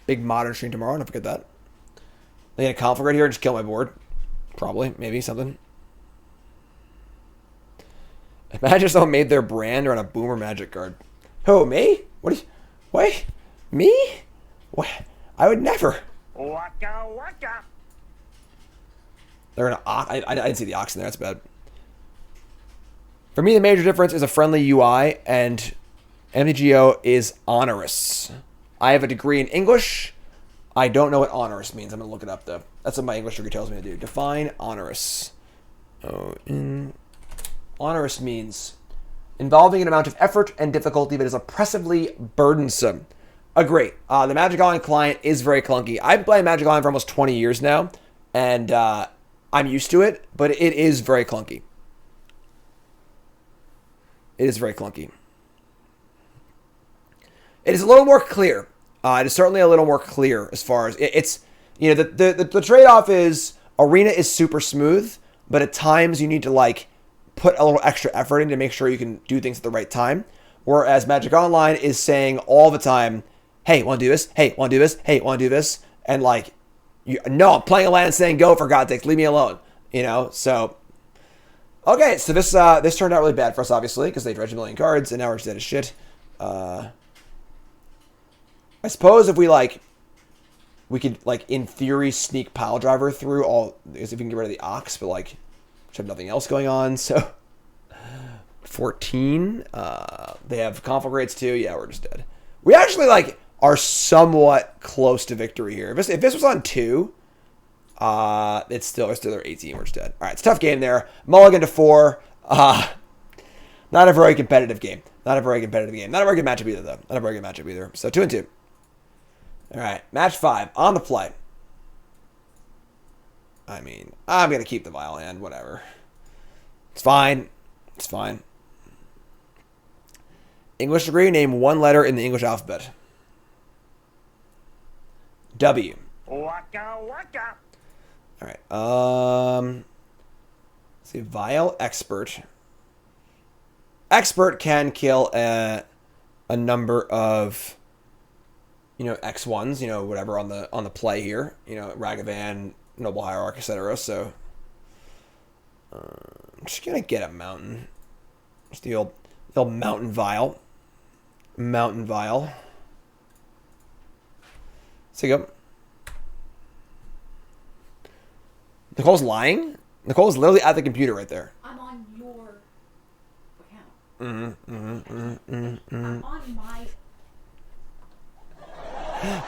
Big modern stream tomorrow. Don't forget that. They get a conflict right here and just kill my board. Probably. Maybe something. Imagine if someone made their brand or on a boomer magic card. Who, me? What do you... Wait? Me? What? I would never. Waka waka. They're gonna... I didn't see the ox in there. That's bad. For me, the major difference is a friendly UI, and MTGO is onerous. I have a degree in English. I don't know what onerous means. I'm going to look it up, though. That's what my English degree tells me to do. Define onerous. Onerous means involving an amount of effort and difficulty that is oppressively burdensome. Agree. The Magic Online client is very clunky. I've been playing Magic Online for almost 20 years now, and I'm used to it, but it is very clunky. It is very clunky. It is a little more clear. It is certainly a little more clear as far as it's, you know, the trade-off is Arena is super smooth, but at times you need to like put a little extra effort in to make sure you can do things at the right time. Whereas Magic Online is saying all the time, hey, want to do this? Hey, want to do this? Hey, want to do this? And like, no, I'm playing a land and saying go, for God's sake, leave me alone. You know, so... Okay, so this turned out really bad for us, obviously, because they dredged a million cards, and now we're just dead as shit. I suppose if we could, like, in theory, sneak Piledriver through all, because if we can get rid of the Ox, but, like, we have nothing else going on, so... 14. They have Conflagrates, too. Yeah, we're just dead. We actually, like, are somewhat close to victory here. If this was on 2... it's still their 18. We're just dead. All right, it's a tough game there. Mulligan to 4. Not a very competitive game. Not a very competitive game. Not a very good matchup either, though. Not a very good matchup either. So 2-2. All right, match 5 on the play. I mean, I'm gonna keep the Vial hand. Whatever. It's fine. It's fine. English degree. Name one letter in the English alphabet. W. Waka waka. All right. Let's see. Vial Expert. Expert can kill a number of, you know, X1s, you know, whatever on the play here. You know, Ragavan, Ignoble Hierarch, etc. So I'm just gonna get a mountain. Just the old Mountain Vial. Mountain Vial. So you go. Nicole's lying? Nicole's literally at the computer right there. I'm on your account. I'm on my...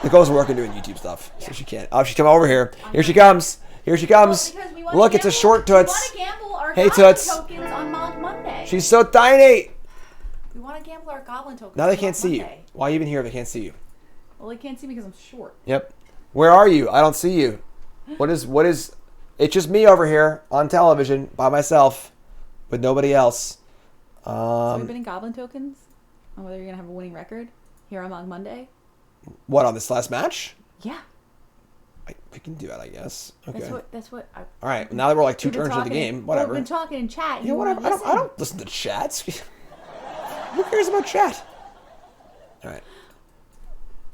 Nicole's working doing YouTube stuff, so she can't. Oh, she's coming over here. Here she comes. Here she comes. Well, look, it's a short Toots. We want to gamble our Hey, Goblin Toots. tokens on Mogg Monday. She's so tiny. We want to gamble our Goblin tokens Now they on can't Mogg see you. Monday. Why are you even here if they can't see you? Well, they can't see me because I'm short. Yep. Where are you? I don't see you. What is... It's just me over here on television by myself with nobody else. So are we bidding Goblin tokens on whether you're going to have a winning record here on Mogg Monday? What, on this last match? Yeah. We can do that, I guess. Okay. That's what I... All right. Now that we're like 2 We've been turns into the talking- game, whatever. We've been talking in chat. You know, whatever. I don't listen to chats. Who cares about chat? All right.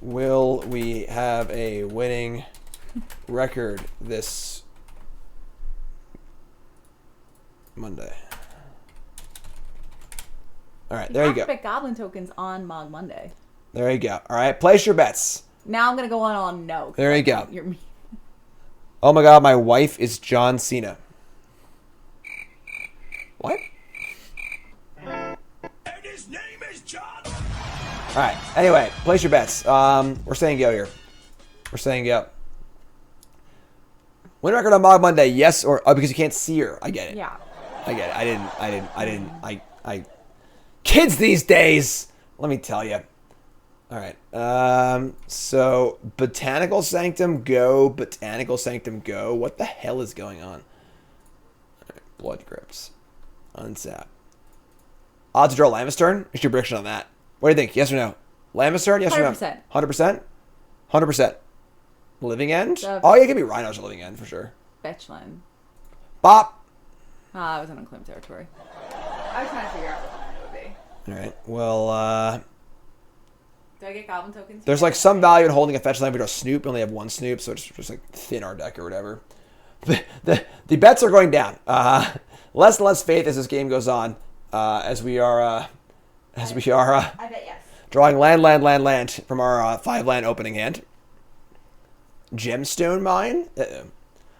Will we have a winning record this Monday? All right, there you go. Pick Goblin tokens on Mogg Monday. There you go. All right, place your bets. Now I'm gonna go on no. There you go. You're mean. Oh my God, my wife is John Cena. What? And his name is John. All right. Anyway, place your bets. We're saying go here. We're saying go. Win record on Mogg Monday, yes or because you can't see her. I get it. Yeah. I get it. I kids these days, let me tell you. All right. So Botanical Sanctum go. Botanical Sanctum go. What the hell is going on? All right. Blood Crypts. Unsap. Odds to draw Lammas turn? What's your prediction on that? What do you think? Yes or no? Lammas turn? Yes or no? 100%. 100%? 100%. Living End? The- Oh, yeah, it could be Rhinos or Living End for sure. Fetchland. Bop. Ah, it was an Unclaimed Territory. I was trying to figure out what line it would be. All right. Well, Do I get Goblin tokens? there's like some value in holding a fetch land. We draw Snoop. We only have one Snoop, so it's just like thin our deck or whatever. The bets are going down. Less and less faith as this game goes on. As we are I bet yes. drawing land from our 5-land opening hand. Gemstone Mine.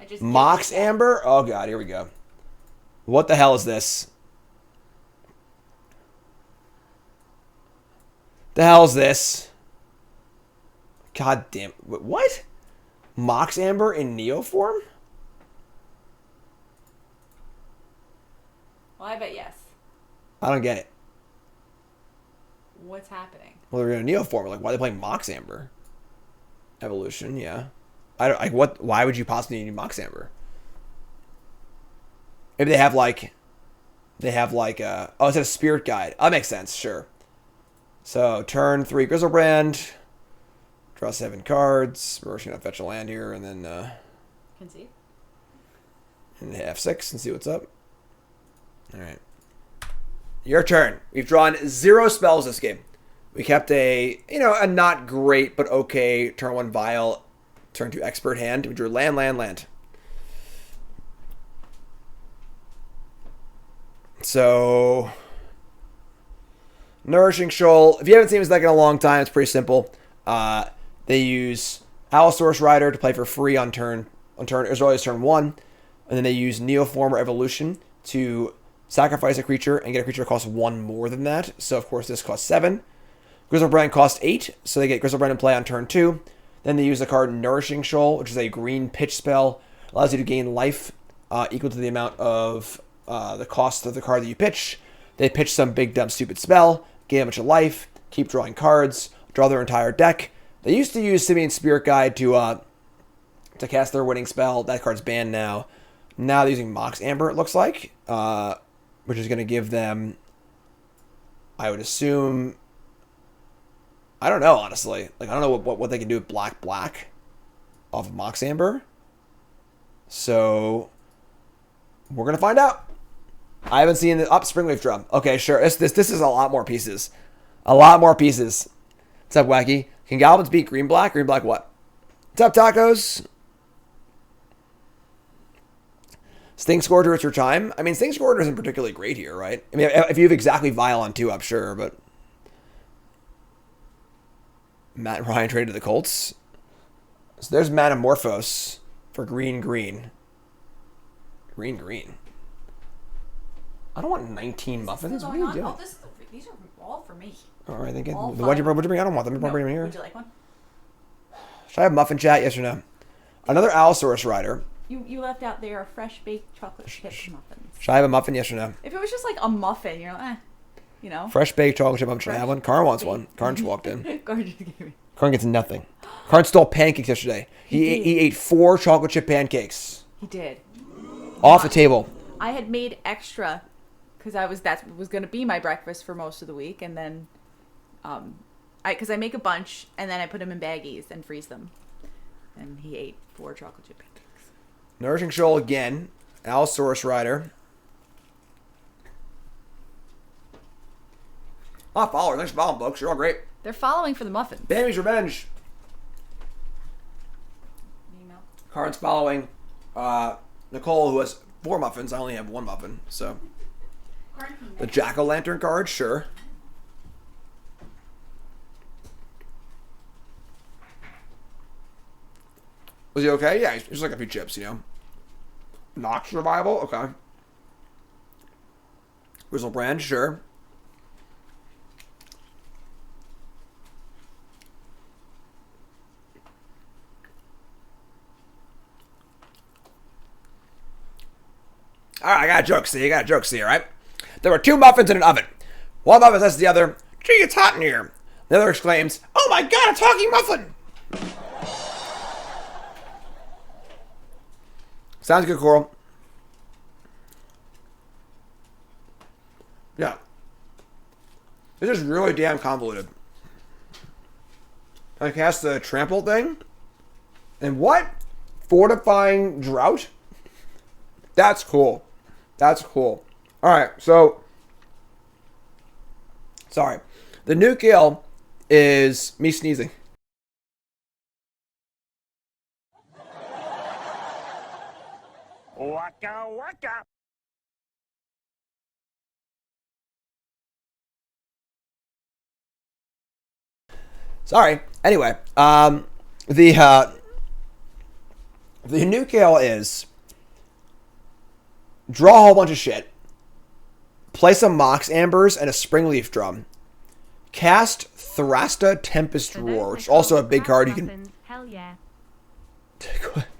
I just Mox Amber. Oh god, here we go. What the hell is this? The hell is this? God damn. What? Mox Amber in Neo form? Well, I bet yes. I don't get it. What's happening? Well, they're in a Neo form. Like, why are they playing Mox Amber? Evolution, yeah. What? Why would you possibly need Mox Amber? Maybe they have like. Oh, it's a Spirit Guide. That makes sense. Sure. So turn 3 Grizzlebrand. Draw 7 cards. We're just gonna fetch a land here and then. Concede. And have 6 and see what's up. All right. Your turn. We've drawn 0 spells this game. We kept a not great but okay turn 1 Vial, turn 2 Expert hand. We drew land. So, Nourishing Shoal. If you haven't seen this deck in a long time, it's pretty simple. They use Allosaurus Rider to play for free on turn as early as turn 1, and then they use Neoform or Evolution to sacrifice a creature and get a creature that costs 1 more than that. So of course this costs 7. Grizzlebrand costs 8, so they get Grizzlebrand in play on turn 2. Then they use the card Nourishing Shoal, which is a green pitch spell. Allows you to gain life equal to the amount of the cost of the card that you pitch. They pitch some big dumb stupid spell, gain a bunch of life, keep drawing cards, draw their entire deck. They used to use Simian Spirit Guide to cast their winning spell. That card's banned now. Now they're using Mox Amber, it looks like, which is going to give them, I would assume, I don't know, honestly. Like, I don't know what they can do with black off of Mox Amber. So, we're going to find out. I haven't seen the Springleaf Drum. Okay, sure. This is a lot more pieces. A lot more pieces. What's up, Wacky? Can Goblins beat green-black? Green-black what? What's up, Tacos? Sting Scourger, it's your time. I mean, Sting Scourger isn't particularly great here, right? I mean, if you have exactly Vial on 2 up, sure, but... Matt and Ryan traded the Colts. So there's Metamorphose for green. Green. I don't want 19 muffins. What are you doing? Oh, these are all for me. All right, thank you. All What'd you bring? I don't want them. No. Bring them here. Would you like one? Should I have muffin chat? Yes or no? Another Allosaurus Rider. You left out there fresh baked chocolate chip muffins. Should I have a muffin? Yes or no? If it was just like a muffin, you're like, you know. Fresh baked chocolate chip muffin. Should I Fresh have one? Karn wants one. baked. Karn just walked in. Guard just gave me. Karn gets nothing. Karn stole pancakes yesterday. He ate 4 chocolate chip pancakes He did. off the table. I had made extra because that was going to be my breakfast for most of the week, and then because I make a bunch and then I put them in baggies and freeze them, and he ate 4 chocolate chip pancakes. Nourishing Shoal again. Allosaurus Rider. Follower. Thanks for following, folks. You're all great. They're following for the muffins. Bammy's Revenge. Email. Karn's following Nicole, who has 4 muffins. I only have 1 muffin, so... The Jack-o'-lantern card, sure. Was he okay? Yeah, he's like a few chips, you know. Nox Revival, okay. Grizzlebrand, sure. All right, I got a joke, see? Right? There were 2 muffins in an oven. One muffin says to the other, "Gee, it's hot in here." The other exclaims, "Oh my god, a talking muffin!" Sounds good, Coral. Yeah. This is really damn convoluted. I cast the trample thing. And what? Fortifying drought? That's cool. That's cool. Alright, so. Sorry. The new kill is me sneezing. Waka waka. Sorry. Anyway, the new kill is draw a whole bunch of shit, play some Mox Ambers and a Springleaf Drum, cast Thrasta Tempest Roar, which is also a big card you can... Hell yeah.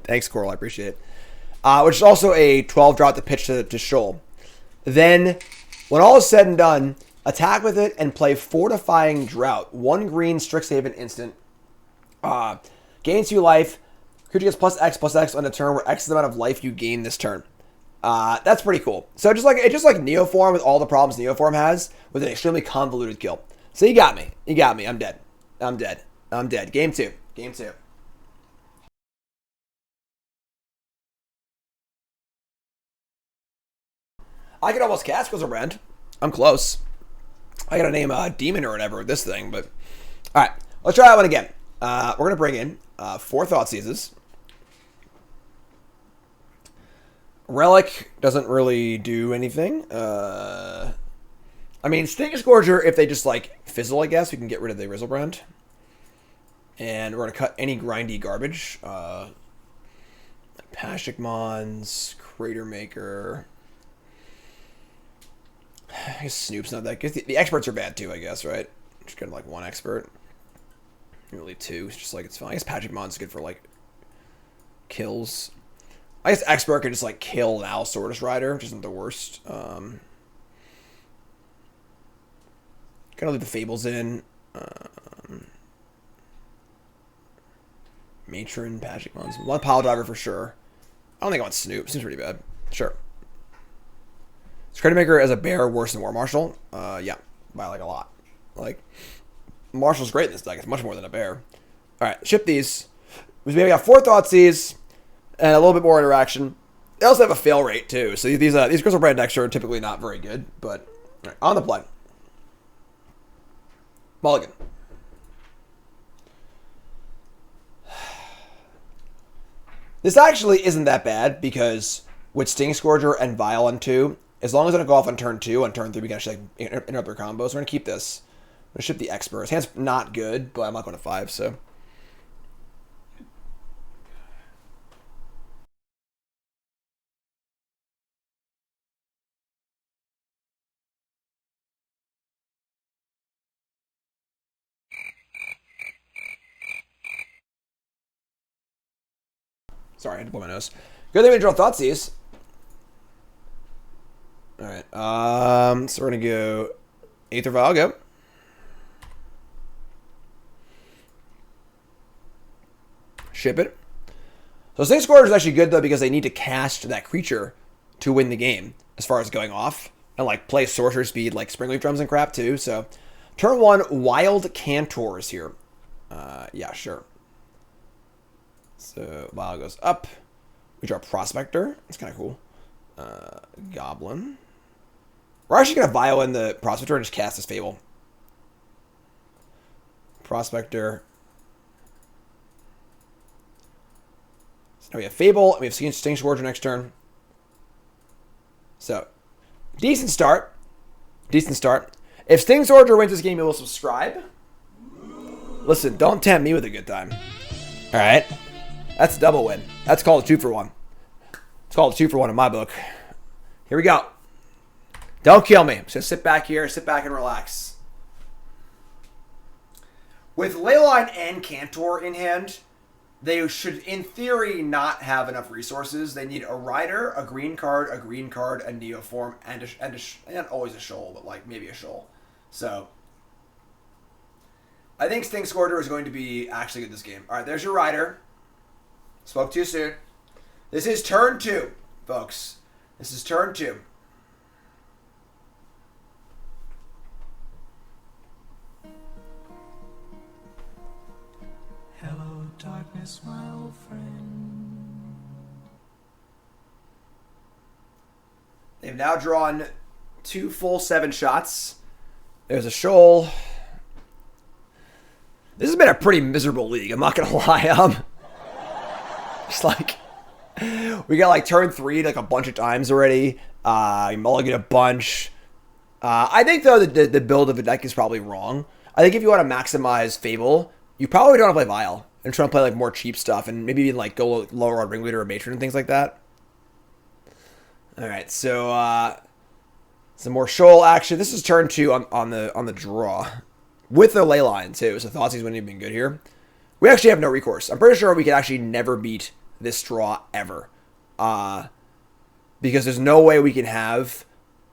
Thanks, Coral. I appreciate it. Which is also a 12 drop to pitch to Shoal. Then, when all is said and done, attack with it and play Fortifying Drought. 1 green Strixhaven instant. Gains 2 life. Creature gets +X on a turn where X is the amount of life you gain this turn. That's pretty cool. So it's just like Neoform with all the problems Neoform has with an extremely convoluted kill. So you got me. I'm dead. Game 2. I can almost cast Griselbrand. I'm close. I gotta name a demon or whatever with this thing, but... Alright, let's try that one again. We're gonna bring in 4 Thoughtseizes. Relic doesn't really do anything. I mean, Stink Scourger, if they just, like, fizzle, I guess, we can get rid of the Griselbrand. And we're gonna cut any grindy garbage. Pashalik Mons, Cratermaker... I guess Snoop's not that good. The experts are bad too, I guess, right? Just get like 1 expert. Really 2. It's just like, it's fine. I guess Pashalik Mons is good for like kills. I guess expert could just like kill an Allosaurus Rider, which isn't the worst. Gonna leave the Fables in. Matron, Pashalik Mons. 1 Piledriver for sure. I don't think I want Snoop. Seems pretty bad. Sure. Cratermaker as a bear worse than War Marshal? Yeah, by like a lot. Like, Marshal's great in this deck. It's much more than a bear. Alright, ship these. We got 4 Thoughtseize and a little bit more interaction. They also have a fail rate too. So these Griselbrand decks are typically not very good, but right, on the play. Mulligan. This actually isn't that bad because with Sting Scourger and Vial on 2, as long as I don't go off on turn 2, on turn 3 we can actually like, interrupt their combos. We're going to keep this. I'm going to ship the Expert. His hand's not good, but I'm not going to 5, so... Sorry, I had to blow my nose. Good thing we draw Thoughtseize. Alright, so we're going to go Aether Vial, go. Ship it. So Sting Scourger is actually good, though, because they need to cast that creature to win the game, as far as going off. And, like, play Sorcerer Speed, like Springleaf Drums and crap, too. So, turn 1, Wild Cantors here. Yeah, sure. So, Vial goes up. We draw Prospector. That's kind of cool. Goblin. We're actually going to Vial in the Prospector and just cast this Fable. Prospector. So now we have Fable, and we have Sting Scourger next turn. So, decent start. Decent start. If Sting Scourger wins this game, you will subscribe. Listen, don't tempt me with a good time. Alright? That's a double win. That's called a 2 for 1. It's called a 2 for 1 in my book. Here we go. Don't kill me. I'm just going to sit back here, sit back and relax. With Leyline and Cantor in hand, they should, in theory, not have enough resources. They need a rider, a green card, a neoform, and always a shoal, but like maybe a shoal. So I think Sting Scourger is going to be actually good this game. All right, there's your rider. Spoke too soon. This is turn 2, folks. This is turn 2. Hello, darkness, my old friend. They've now drawn 2 full 7 shots. There's a shoal. This has been a pretty miserable league, I'm not going to lie. Just like, we got like turn 3 like a bunch of times already. You mulligan a bunch. I think, though, that the build of the deck is probably wrong. I think if you want to maximize Fable, you probably don't want to play Vial and try to play like more cheap stuff and maybe even like go lower on Ringleader or Matron and things like that. All right, so some more shoal action. This is turn 2 on the draw with the ley line too. So Thoughtseize wouldn't even been good here. We actually have no recourse. I'm pretty sure we could actually never beat this draw ever, because there's no way we can have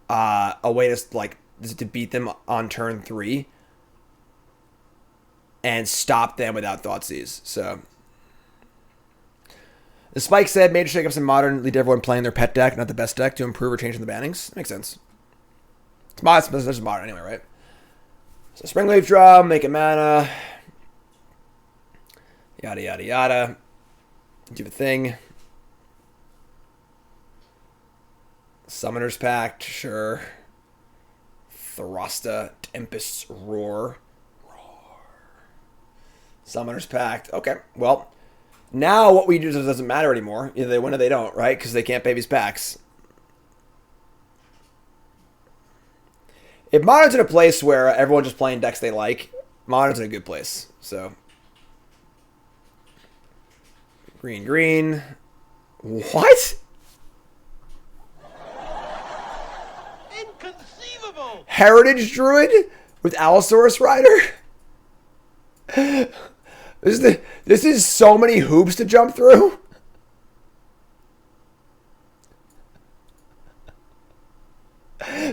a way to beat them on turn 3 and stop them without Thoughtseize. So the Spike said, major shakeups in Modern lead to everyone playing their pet deck, not the best deck, to improve or change in the bannings. Makes sense. It's Modern anyway, right? So Springleaf Drum, make a mana. Yada, yada, yada. Do the thing. Summoner's Pact, sure. Throsta, Tempest's Roar. Summoner's Pact. Okay, well, now what we do doesn't matter anymore. Either they win or they don't, right? Because they can't pay these packs. If Modern's in a place where everyone's just playing decks they like, Modern's in a good place. So, green. What? Inconceivable! Heritage Druid with Allosaurus Rider? This is so many hoops to jump through.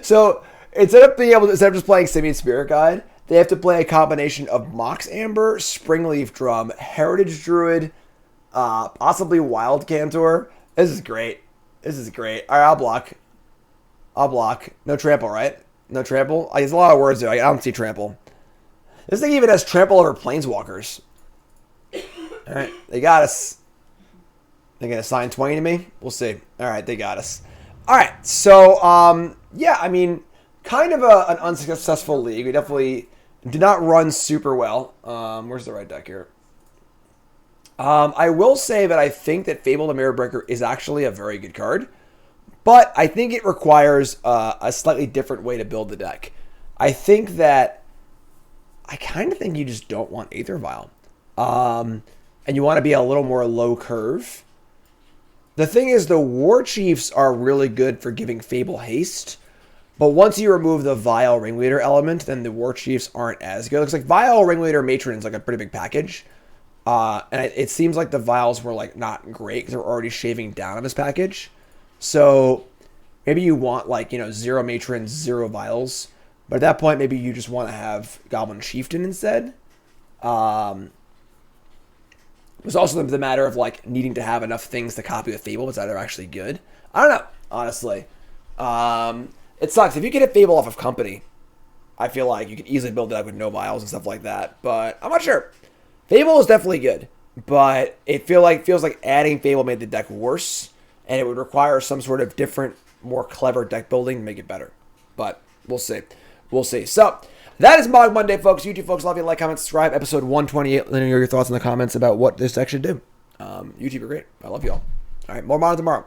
So instead of just playing Simian Spirit Guide, they have to play a combination of Mox Amber, Springleaf Drum, Heritage Druid, possibly Wild Cantor. This is great. All right, I'll block. No trample, right? No trample. There's a lot of words there. I don't see trample. This thing even has trample over Planeswalkers. All right, they got us. They're going to assign 20 to me? We'll see. All right, they got us. All right, so, yeah, I mean, kind of an unsuccessful league. We definitely did not run super well. Where's the right deck here? I will say that I think that Fable the Mirror Breaker is actually a very good card, but I think it requires a slightly different way to build the deck. I kind of think you just don't want Aether Vial. And you want to be a little more low curve. The thing is, the Warchiefs are really good for giving Fable haste, but once you remove the Vial Ringleader element, then the Warchiefs aren't as good. It looks like Vial Ringleader Matron is like a pretty big package. And it seems like the Vials were like not great because they were already shaving down on this package. So maybe you want 0 Matrons, 0 Vials. But at that point, maybe you just want to have Goblin Chieftain instead. It was also the matter of needing to have enough things to copy with Fable, but they're actually good. I don't know, honestly. It sucks. If you get a Fable off of Company, I feel like you could easily build it up with no Vials and stuff like that. But I'm not sure. Fable is definitely good, but it feels like adding Fable made the deck worse, and it would require some sort of different, more clever deck building to make it better. But we'll see. So that is Mogg Monday, folks. YouTube folks, love you. Like, comment, subscribe. Episode 128. Let me know your thoughts in the comments about what this deck should do. YouTube are great. I love you all. All right, more Modern tomorrow.